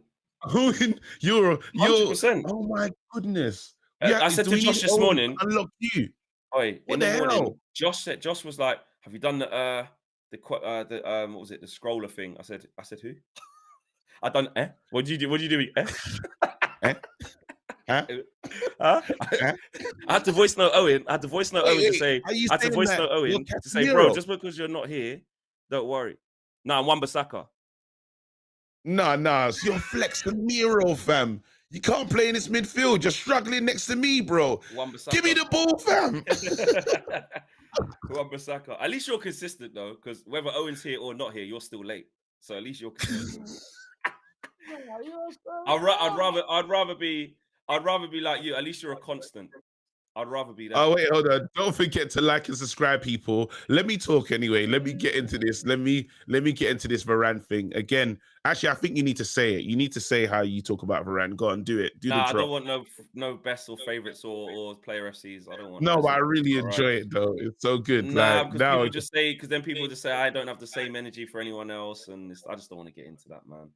Owen, you're 100%. Oh my goodness. I said to Josh this morning. Unlock you. Oi, what the hell? Josh was like, have you done the what was it, the scroller thing? I said who? I done what did you do? Huh? Huh? Huh? I had to voice note Owen. I had to voice note Owen to say. Are you I had to saying voice that note you're Owen to say, bro, Casemiro? just because you're not here, don't worry. Nah, I'm Wan-Bissaka. Nah, it's your Flex-Miro, fam. You can't play in this midfield. You're struggling next to me, bro. Wan-Bissaka. Give me the ball, fam. Wan-Bissaka. At least you're consistent though, because whether Owen's here or not here, you're still late. So at least you're consistent. I'd rather be like you. At least you're a constant. I'd rather be that. Oh, wait, hold on. Don't forget to like and subscribe, people. Let me talk anyway. Let me get into this. Let me get into this Varane thing. Again, actually, I think you need to say it. You need to say how you talk about Varane. Go on, do it. Do the drop. I don't want no best or favorites or player FCs. I don't want. No, but I really enjoy it though. It's so good. Nah, because people just say, because then people just say I don't have the same energy for anyone else, and I just don't want to get into that, man.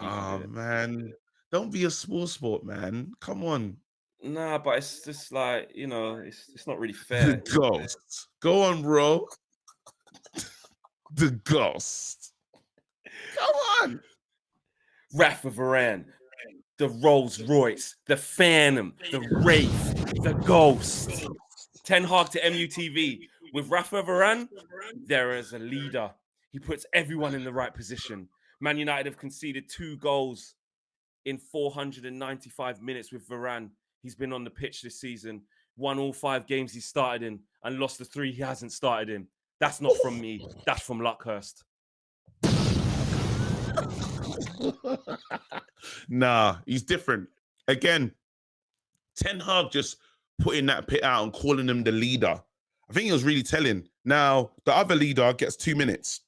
Oh man, don't be a small sport, man. Come on. Nah, but it's just like, you know, it's not really fair. The ghost. Go on, bro. The ghost. Come on. Rafa Varane, the Rolls Royce, the Phantom, the Wraith, the Ghost. Ten Hag to MUTV. With Rafa Varane, there is a leader. He puts everyone in the right position. Man United have conceded 2 goals in 495 minutes with Varane. He's been on the pitch this season, won all 5 games he started in, and lost the 3 he hasn't started in. That's not from me. That's from Luckhurst. Nah, he's different. Again, Ten Hag just putting that pit out and calling him the leader. I think he was really telling. Now, the other leader gets 2 minutes.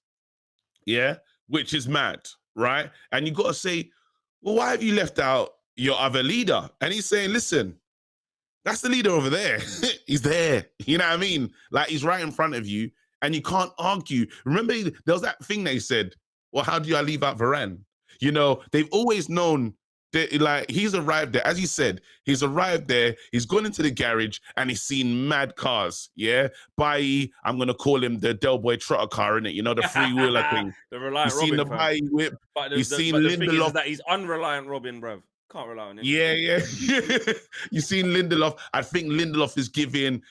Yeah, which is mad, right? And you got to say, well, why have you left out your other leader? And he's saying, listen, that's the leader over there. He's there. You know what I mean? Like, he's right in front of you and you can't argue. Remember, there was that thing they said, well, how do I leave out Varane? You know, they've always known that, like, he's arrived there. As you said, he's arrived there. He's gone into the garage and he's seen mad cars. Yeah. I'm going to call him the Del Boy Trotter car, innit? You know, the three-wheeler thing. The Reliant He's Robin. Seen the Bailly whip. But He's seen the Lindelof. thing is that he's unreliant Robin, bruv. Can't rely on him. Yeah. You've seen Lindelof. I think Lindelof's giving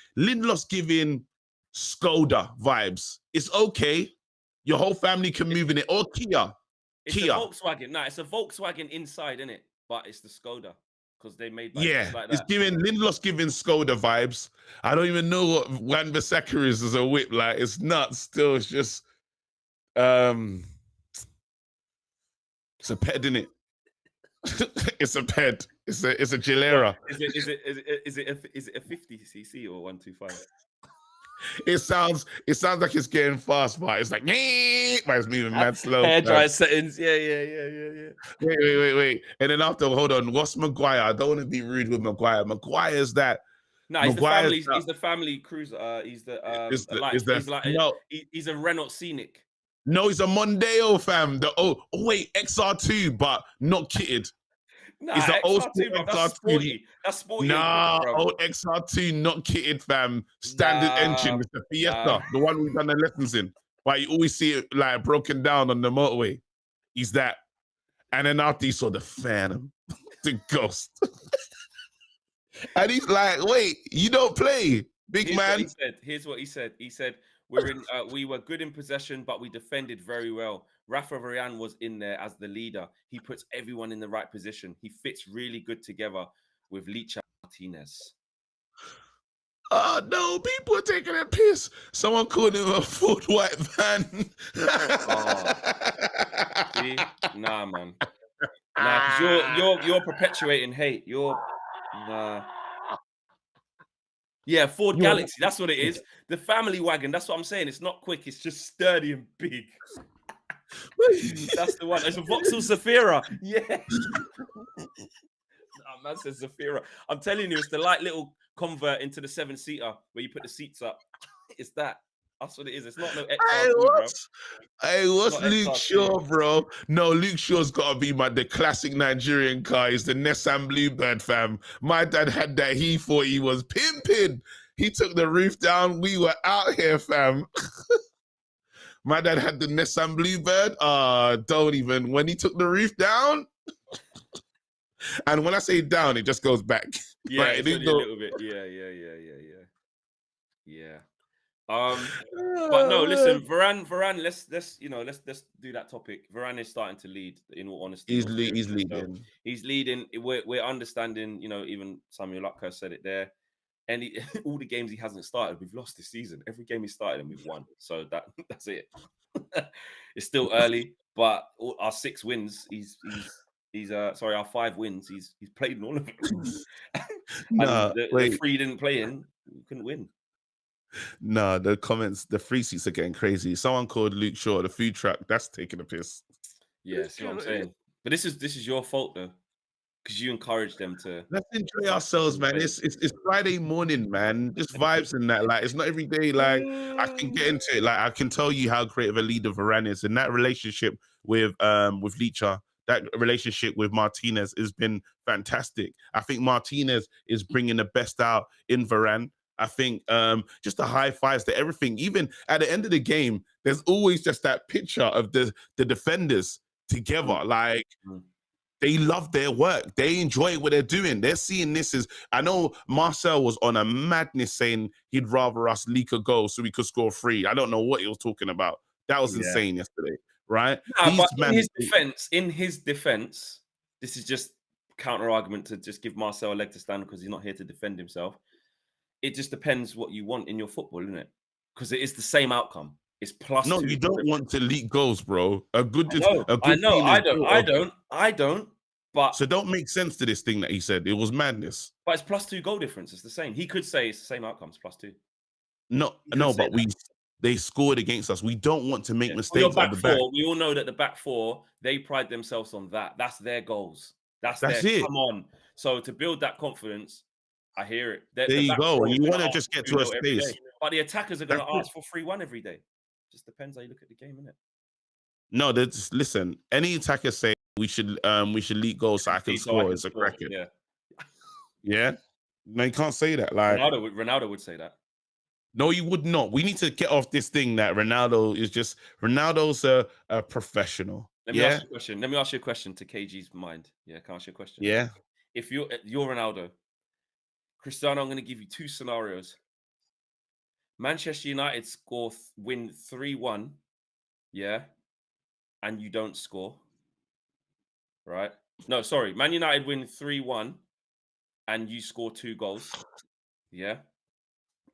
Skoda vibes. It's okay. Your whole family can move in it. Or Kia. It's a Volkswagen. Nah, it's a Volkswagen inside, innit? But it's the Skoda. Because they made like that. It's Lindelof's giving Skoda vibes. I don't even know what Wan-Bissaka is as a whip. Like, it's nuts still. It's just it's a ped, isn't it? It's a ped. It's a Gilera. Is it a 50cc or 125? It sounds like it's getting fast, but it's like, but it's moving mad slow. Hair dry settings. Yeah. Wait. And then after, hold on, what's Maguire? I don't want to be rude with Maguire. Maguire's that. No, he's the family cruiser. He's he's a Renault Scenic. No, he's a Mondeo, fam. Wait, XR2, but not kitted. Nah, it's the old XR2. That's sporty. Nah, old XR2, not kitted, fam. Standard engine, Mr. Fiesta, the one we've done the lessons in. But you always see it like broken down on the motorway. He's that. And then after he saw the Phantom, the Ghost. And he's like, wait, you don't play, big man. Here's what he said. He said, we were good in possession, but we defended very well. Rafa Varane was in there as the leader. He puts everyone in the right position. He fits really good together with Licha Martinez. Oh, no, people are taking a piss. Someone called him a Ford white van. See? Nah, man. Nah, because you're perpetuating hate. Yeah, Ford Galaxy. That's what it is. The family wagon. That's what I'm saying. It's not quick. It's just sturdy and big. That's the one. It's a Vauxhall Zafira. Yeah. Man says Zafira. I'm telling you, it's the light little convert into the 7-seater where you put the seats up. It's that. That's what it is. It's not no XR2, what's Luke Shaw, bro? No, Luke Shaw's got to be the classic Nigerian car. It's the Nissan Bluebird, fam. My dad had that. He thought he was pimping. He took the roof down. We were out here, fam. My dad had the Nissan Bluebird. Don't even. When he took the roof down, And when I say down, it just goes back. Yeah, Right? it's only a little bit. Yeah. But no, listen, Varane. Let's do that topic. Varane is starting to lead. In all honesty, He's leading. So he's leading. We're understanding. Even Samuel Lutka said it there. And all the games he hasn't started, we've lost this season. Every game he started and we've won. So that's it. It's still early, but our 6 wins, our 5 wins, he's played in all of them. And the 3 he didn't play in, we couldn't win. No, the comments, the free seats are getting crazy. Someone called Luke Shaw the food truck. That's taking a piss. Yeah, see what I'm saying. But this is your fault though, because you encourage them to. Let's enjoy ourselves, man. It's Friday morning, man. Just vibes and that. Like, it's not every day. Like, I can get into it. Like, I can tell you how great of a leader Varane is, and that relationship with Licha, that relationship with Martinez has been fantastic. I think Martinez is bringing the best out in Varane. I think just the high fives to everything. Even at the end of the game, there's always just that picture of the defenders together. Like, they love their work. They enjoy what they're doing. They're seeing this as, I know Marcel was on a madness saying he'd rather us leak a goal so we could score 3. I don't know what he was talking about. That was insane yesterday, right? No, but in his defense, this is just counter argument to just give Marcel a leg to stand because he's not here to defend himself. It just depends what you want in your football, isn't it? Because it is the same outcome. It's plus. No, you don't want to leak goals, bro. I don't. But so don't make sense to this thing that he said. It was madness. But it's +2 goal difference. It's the same. He could say it's the same outcome. It's +2. No, but they scored against us. We don't want to make mistakes. Back four, we all know that the back 4, they pride themselves on that. That's their goals. That's it. Come on. So to build that confidence, I hear it. There you go. And you want to just get to a space. But the attackers are going to ask for 3-1 every day. Just depends how you look at the game, innit? No, listen. Any attacker say we should leak goals so I can score is a cracker. Yeah. Yeah. No, you can't say that. Like Ronaldo would say that. No, you would not. We need to get off this thing that Ronaldo's a professional. Let me ask you a question to KG's mind. Yeah, can I ask you a question? Yeah. If you're Ronaldo, Cristiano, I'm going to give you 2 scenarios. Manchester United win 3-1, yeah, and you don't score, right? No, sorry. Man United win 3-1 and you score 2 goals, yeah?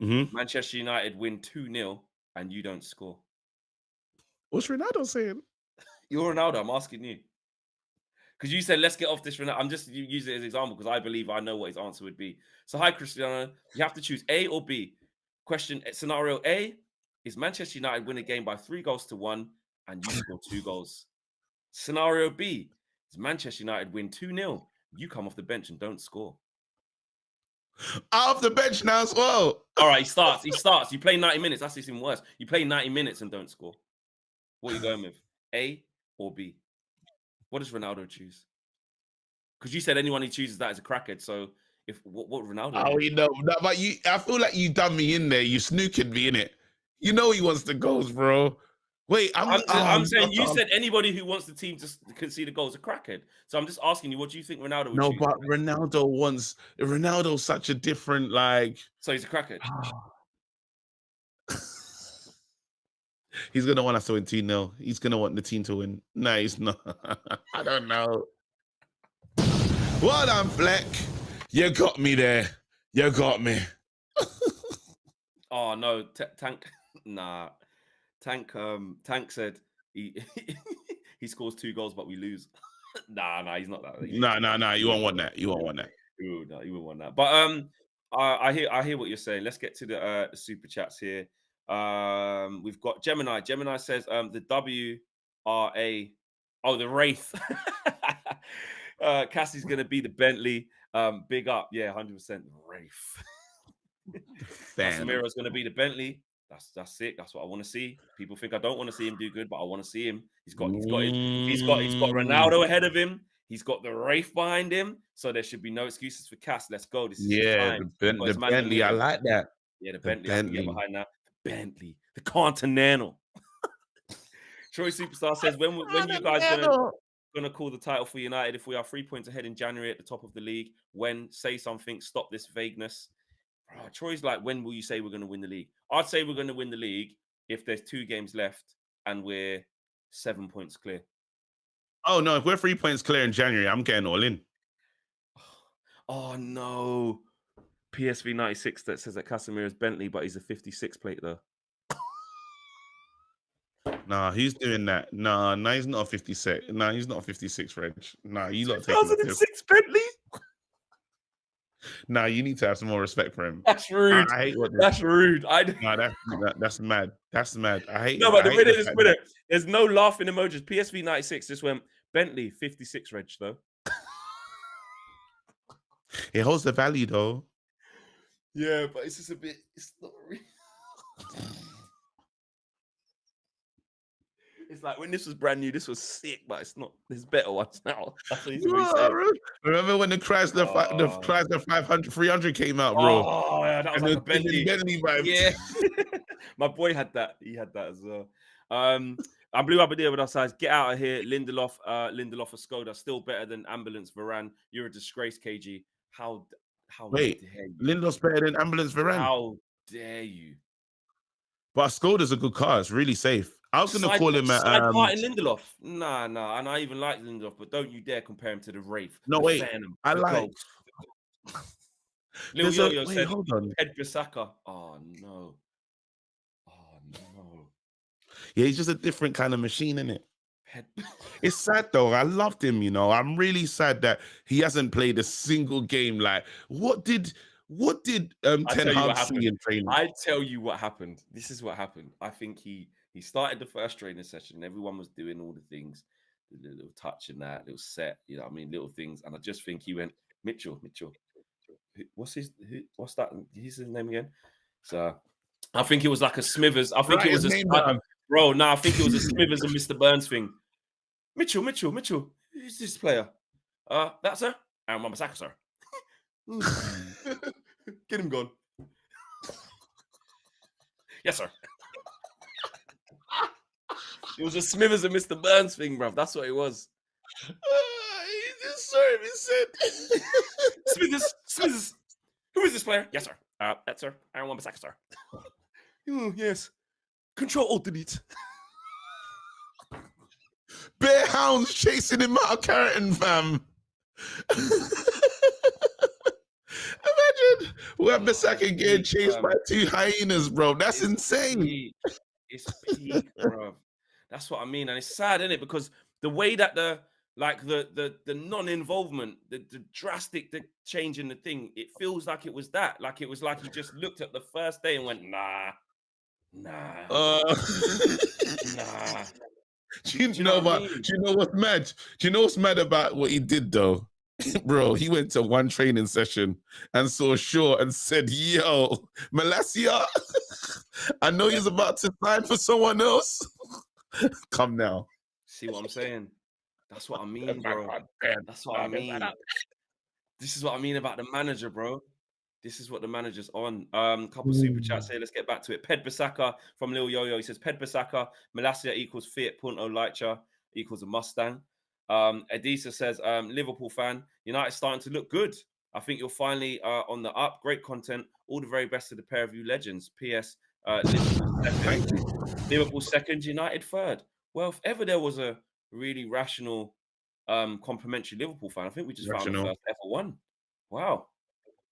Mm-hmm. Manchester United win 2-0 and you don't score. What's Ronaldo saying? You're Ronaldo. I'm asking you. Because you said, let's get off this. I'm just using it as an example because I believe I know what his answer would be. So, hi, Cristiano. You have to choose A or B. Scenario A is Manchester United win a game by 3-1 and you score 2 goals. Scenario B is Manchester United win 2-0. You come off the bench and don't score. Off the bench now as well. All right, he starts. You play 90 minutes. That's even worse. You play 90 minutes and don't score. What are you going with? A or B? What does Ronaldo choose? Because you said anyone who chooses that is a crackhead. So what Ronaldo? Oh, you know, but I feel like you done me in there. You snooked me in it. You know he wants the goals, bro. Wait, I'm saying you said anybody who wants the team to concede a goal is a crackhead. So I'm just asking you, what do you think Ronaldo would choose? No, but Ronaldo's such a different, like. So he's a crackhead. He's going to want us to win 2-0. He's going to want the team to win. No, he's not. I don't know. Well done, Fleck. You got me there. You got me. Oh, no. Tank. Nah. Tank said he scores 2 goals, but we lose. Nah, he's not that. No. You won't want that. You won't want that. No, you won't want that. But I hear what you're saying. Let's get to the super chats here. We've got Gemini. Gemini says the WRA. Oh, the Wraith. Cassie's gonna be the Bentley. Big up, yeah, 100% Wraith. Casemiro's gonna be the Bentley. That's it. That's what I want to see. People think I don't want to see him do good, but I want to see him. He's got Ronaldo ahead of him. He's got the Wraith behind him, so there should be no excuses for Cass. Let's go. This is the Bentley. I like that. Yeah, the Bentley. I can get behind that. The Bentley, the Continental. Troy Superstar says, when you guys gonna gonna call the title for United if we are 3 points ahead in January at the top of the league. When? Say something. Stop this vagueness. Troy's like, when will you say we're gonna win the league? I'd say we're gonna win the league if there's 2 games left and we're 7 points clear. Oh no, if we're 3 points clear in January, I'm getting all in. Oh no. PSV 96 that says that Casemiro's Bentley, but he's a 56 plate though. Nah, he's doing that. Nah, he's not a 56. Nah, he's not a 56 Reg. Nah, you lot taking 2006 Bentley. Nah, you need to have some more respect for him. That's rude. I hate what that's rude. Nah, that's mad. That's mad. I hate. No, but I the hate minute just put it, there's no laughing emojis. PSV 96 just went Bentley 56 Reg though. It holds the value though. Yeah, but it's just a bit. It's not really. It's like when this was brand new, this was sick, but it's not. There's better ones now. That's what he's Remember when the Chrysler 500, 300 came out, bro? Oh, yeah, that was like a Bentley vibe. Yeah, my boy had that. He had that as well. I blew up a deal with our size. Get out of here, Lindelof. Lindelof or Skoda, still better than Ambulance Varane. You're a disgrace, KG. How wait? Lindelof's better than Ambulance Varane. How dare you? But Skoda's a good car. It's really safe. I was going to call him side part in Lindelof. Nah, and I even like Lindelof, but don't you dare compare him to the Wraith. No, the wait. Phantom, I like. Lil Yo-Yo said, hold on. Pedro-Saka. Oh no. Yeah, he's just a different kind of machine, isn't it? It's sad though. I loved him, you know. I'm really sad that he hasn't played a single game. Like, what did Ten Hag see in training? I tell you what happened. This is what happened. I think he started the first training session. Everyone was doing all the things, the little touch and that, little set, you know what I mean, little things. And I just think he went, Mitchell. What's that? He's his name again? So I think it was like a Smithers. I think it was bro. No, I think it was a Smithers and Mr. Burns thing. Mitchell. Who's this player? That's her. And Mama Saka, sir. Get him gone. Yes, sir. It was a Smithers and Mr. Burns thing, bruv. That's what it was. He just saw him. He said, Smithers. Who is this player? Yes, sir. That's sir. Aaron Wan-Bissaka, sir. Yes. Control Alt Delete. Bear hounds chasing him out of Carrington, fam. Imagine Wan-Bissaka getting chased by 2 hyenas, bro. That's insane. It's peak, bro. That's what I mean, and it's sad, isn't it? Because the way that the non-involvement, the drastic change in the thing, it feels like it was that. Like it was like he just looked at the first day and went, nah. Nah. Do you know what's mad? Do you know what's mad about what he did though? Bro, he went to one training session and saw Shaw and said, yo, Malacia, I know he's about to sign for someone else. Come now. See what I'm saying? That's what I mean, bro. That's what I mean. This is what I mean about the manager, bro. This is what the manager's on. Couple super chats here. Let's get back to it. Pedro-Saka from Lil Yo-Yo. He says, Pedro-Saka, Malacia equals Fiat Punto Lighter equals a Mustang. Edisa says, Liverpool fan, United starting to look good. I think you're finally on the up. Great content. All the very best to the pair of you legends. P.S. Liverpool second, United third. Well, if ever there was a really rational, complimentary Liverpool fan, I think we just found the first ever one. Wow.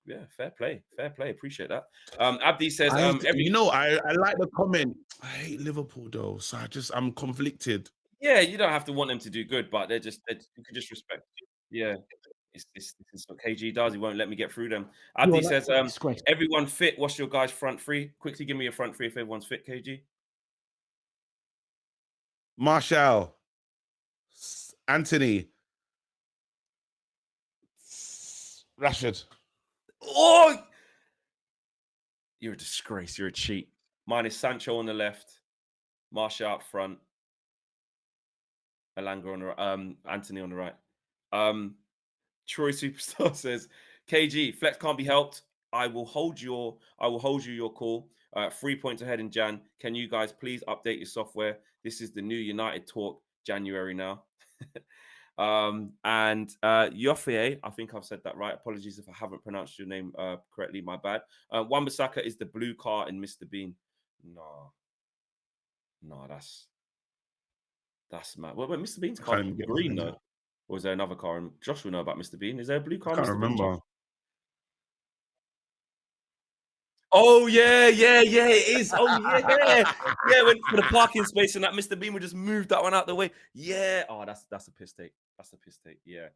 Yeah, fair play. Appreciate that. Abdi says, I like the comment. I hate Liverpool though, so I'm conflicted. Yeah, you don't have to want them to do good, but you can just respect. Yeah, this is what KG does. He won't let me get through them. Abdi says, everyone fit. What's your guys' front three? Quickly give me your front three if everyone's fit, KG. Martial, Anthony, Rashford. Oh, you're a disgrace. You're a cheat. Mine is Sancho on the left, Martial up front, Alanga on the Anthony on the right. Troy Superstar says, KG, flex can't be helped. I will hold you your call. 3 points ahead in Jan. Can you guys please update your software? This is the new United talk, January now. And Yofie, I think I've said that right. Apologies if I haven't pronounced your name correctly. My bad. Wan-Bissaka is the blue car in Mr. Bean. No, that's mad. Well, Mr. Bean's car is green though. Or is there another car? And Josh will know about Mr. Bean. Is there a blue car? I can't remember. Oh yeah, it is. Oh yeah, went for the parking space and that Mr. Bean would just move that one out the way. Yeah. Oh, that's a piss take. That's a piss take. Yeah.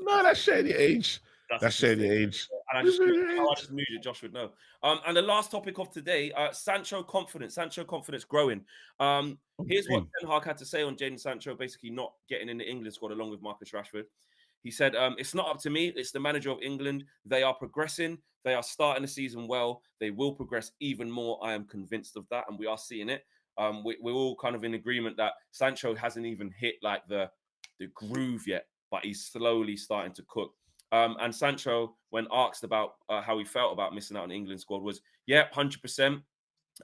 No, that's shady age. That's shady age. And I just moved it. Josh would know. And the last topic of today, Sancho confidence. Sancho confidence growing. Here's what Ten Hag had to say on Jadon Sancho, basically not getting in the England squad along with Marcus Rashford. He said, it's not up to me. It's the manager of England. They are progressing. They are starting the season well. They will progress even more. I am convinced of that. And we are seeing it. We're all kind of in agreement that Sancho hasn't even hit like the groove yet, but he's slowly starting to cook. And Sancho, when asked about how he felt about missing out on the England squad, was, 100%.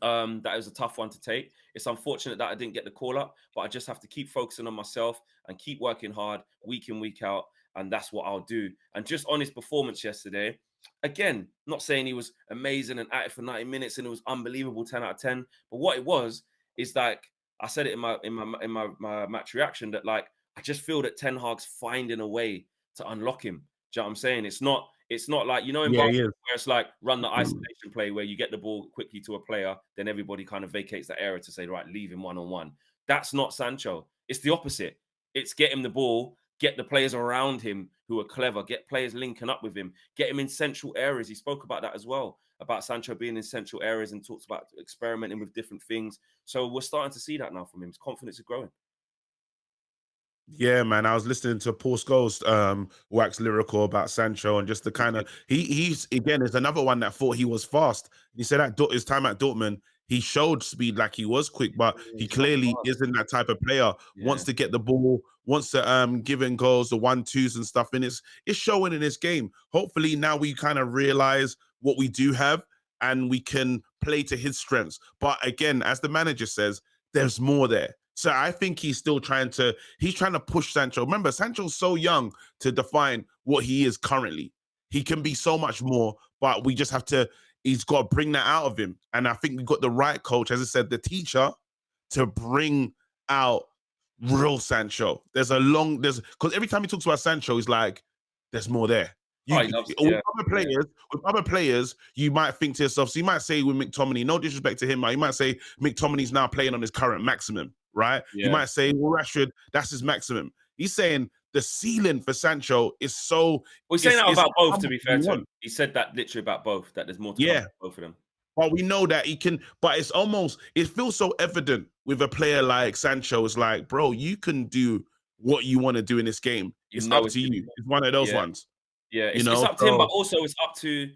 That was a tough one to take. It's unfortunate that I didn't get the call up, but I just have to keep focusing on myself and keep working hard week in, week out. And that's what I'll do. And just on his performance yesterday, again, not saying he was amazing and at it for 90 minutes and it was unbelievable 10 out of 10. But what it was is like, I said it in my match reaction that like, I just feel that Ten Hag's finding a way to unlock him. Do you know what I'm saying? It's not like, in basketball where it's like run the isolation play where you get the ball quickly to a player, then everybody kind of vacates that area to say, right, leave him one-on-one. That's not Sancho. It's the opposite. It's get him the ball, get the players around him who are clever, get players linking up with him, get him in central areas. He spoke about that as well, about Sancho being in central areas and talks about experimenting with different things. So we're starting to see that now from him. His confidence is growing. Yeah, man. I was listening to Paul Scholes wax lyrical about Sancho and just the kind of he's again is another one that thought he was fast. He said at his time at Dortmund, he showed speed like he was quick, but he clearly isn't that type of player. Wants to get the ball, wants to give in goals, the 1-2s and stuff. And it's showing in his game. Hopefully now we kind of realize what we do have and we can play to his strengths. But again, as the manager says, there's more there. So I think he's trying to push Sancho. Remember, Sancho's so young to define what he is currently. He can be so much more, but we just have to, he's got to bring that out of him. And I think we've got the right coach, as I said, the teacher, to bring out real Sancho. Because every time he talks about Sancho, he's like, there's more there. With other players, you might think to yourself, so you might say with McTominay, no disrespect to him, you might say McTominay's now playing on his current maximum, right? You might say, well, Rashford, that's his maximum. He's saying the ceiling for Sancho is so... Well, he's saying that about both, to be fair to him. He said that literally about both, that there's more to come both of them. But we know that he can, but it feels so evident with a player like Sancho. It's like, bro, you can do what you want to do in this game. It's up to you. It's one of those ones. Yeah, it's up to him, but also it's up to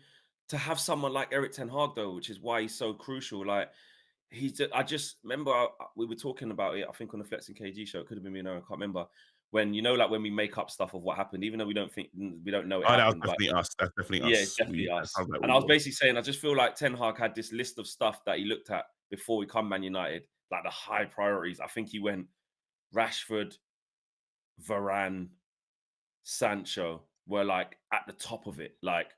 have someone like Erik ten Hag, though, which is why he's so crucial. Like, I just remember we were talking about it, I think on the Flex and KG show. It could have been me, no, I can't remember. When, like when we make up stuff of what happened, even though we don't know it happened. That was definitely us. That's definitely us. Yeah, it's definitely us. And I was basically saying, I just feel like Ten Hag had this list of stuff that he looked at before we come Man United, like the high priorities. I think he went Rashford, Varane, Sancho were like at the top of it. Like,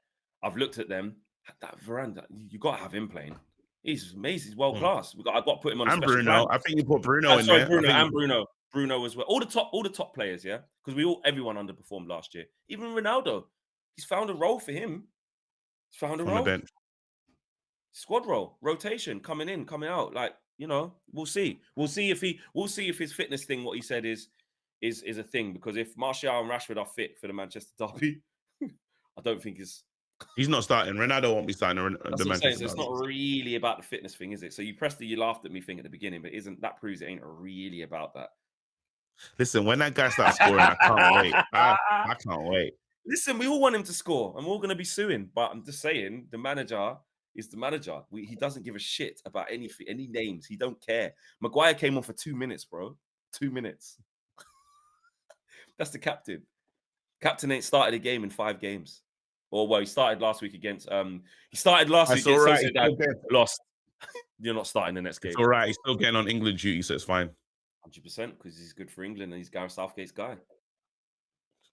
I've looked at them. That Varane, you got to have him playing. He's amazing. He's world class. I've got to put him on. And Bruno. I think you put Bruno in there. Bruno as well. All the top players, yeah. Because everyone underperformed last year. Even Ronaldo, he's found a role for him. He's found a role. On the bench. Squad role, rotation, coming in, coming out. Like, we'll see. We'll see if his fitness thing, what he said is a thing. Because if Martial and Rashford are fit for the Manchester derby, I don't think he's not starting. Ronaldo won't be starting the Manchester derby. It's not really about the fitness thing, is it? So you laughed at me thing at the beginning, but that proves it ain't really about that. Listen, when that guy starts scoring, I can't wait. I can't wait. Listen, we all want him to score, and we're all going to be suing. But I'm just saying, the manager is the manager. He doesn't give a shit about any names. He don't care. Maguire came on for 2 minutes, bro. 2 minutes. That's the captain. Captain ain't started a game in 5 games. Or, well, he started last week against... he started last week against Sociedad, lost. You're not starting the next game. It's all right. He's still getting on England duty, so it's fine. 100%, because he's good for England and he's Gareth Southgate's guy.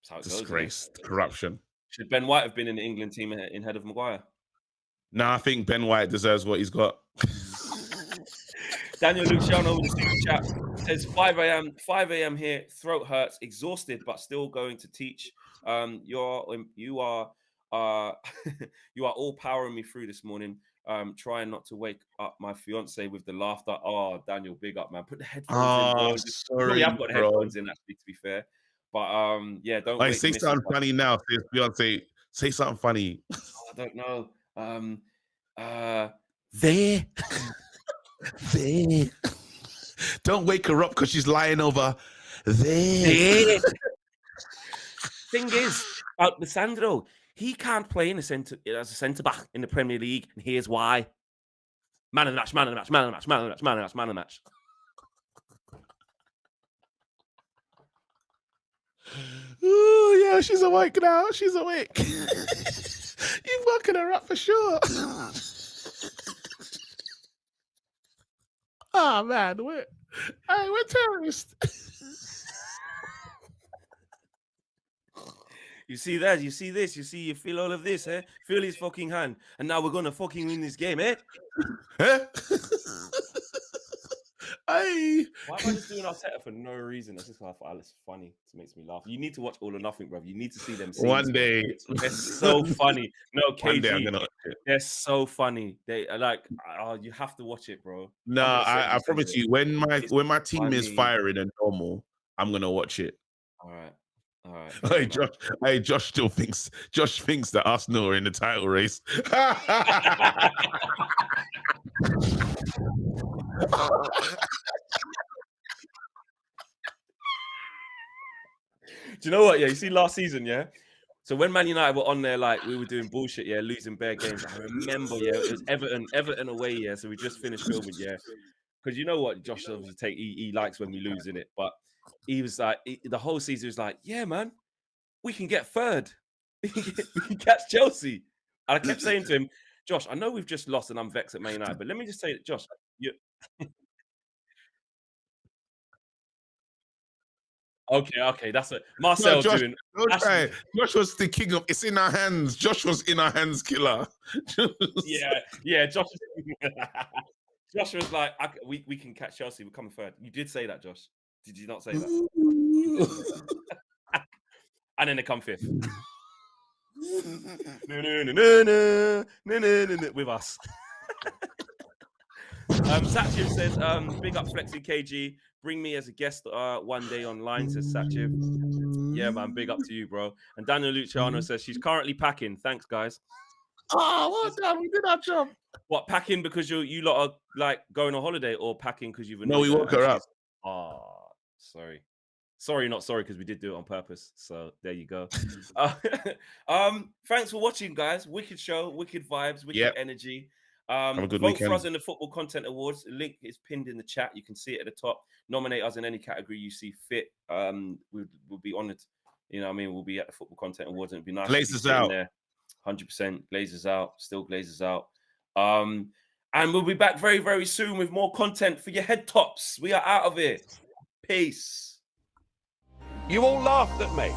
That's how it Disgrace, goes, corruption. Should Ben White have been in the England team in head of Maguire? No, I think Ben White deserves what he's got. Daniel Luciano with the super chat says 5 a.m. here, throat hurts, exhausted, but still going to teach. You are all powering me through this morning. Trying not to wake up my fiance with the laughter. Oh, Daniel, big up, man. Put the headphones in, bro. Sorry, I've got the headphones in, actually, to be fair. But yeah, don't wait. Say something funny now. Say fiance, say something funny. I don't know. There. Don't wake her up because she's lying over there. Thing is, about Lisandro, he can't play as a centre back in the Premier League, and here's why: man of the match, man of the match, man of the match, man of the match, man of the match, man of the match. Oh yeah, she's awake now. She's awake. You've woken her up for sure. Oh man, we're terrorists. You see that? You see this? You feel all of this, eh? Feel his fucking hand. And now we're gonna fucking win this game, eh? Huh? Why am I just doing Arteta for no reason? That's just how I thought it's funny. It makes me laugh. You need to watch All or Nothing, bro. You need to see them scenes. One day. They're so funny. No, KG. One day I'm gonna watch it. They're so funny. They are like, you have to watch it, bro. No, I promise you, when my team is firing and normal, I'm gonna watch it. All right. Josh thinks that Arsenal are in the title race. Do you know what? Yeah, you see last season, yeah? So when Man United were on there, like, we were doing bullshit, yeah, losing bare games. I remember, yeah, it was Everton away, yeah. So we just finished filming, yeah. Because you know what, Josh obviously he likes when we lose in it. But he was like, the whole season was like, yeah, man, we can get third. We can catch Chelsea. And I kept saying to him, Josh, I know we've just lost and I'm vexed at Man United, but let me just say, Josh, you... Okay, that's it. Marcel's doing. Josh was the king of. It's in our hands. Josh was in our hands, killer. Yeah. Josh was like, we can catch Chelsea. We're coming third. You did say that, Josh. Did you not say that? And then they come fifth. With us. Satchiv says, big up Flexi KG. Bring me as a guest one day online, says Satchiv. Yeah, man, big up to you, bro. And Daniel Luciano says she's currently packing. Thanks, guys. Oh, well done. We did our job. What, packing because you lot are like going on holiday, or packing because you've No, we woke her up. Oh, sorry. Not sorry, because we did do it on purpose. So there you go. Thanks for watching, guys. Wicked show, wicked vibes, wicked energy. Have a good vote weekend. for us in the Football Content Awards. The link is pinned in the chat. You can see it at the top. Nominate us in any category you see fit. We'll be honored. You know what I mean? We'll be at the Football Content Awards, and it'd be nice. Glazers out. 100%. Glazers out. Still Glazers out. And we'll be back very, very soon with more content for your head tops. We are out of here. Peace. You all laughed at me.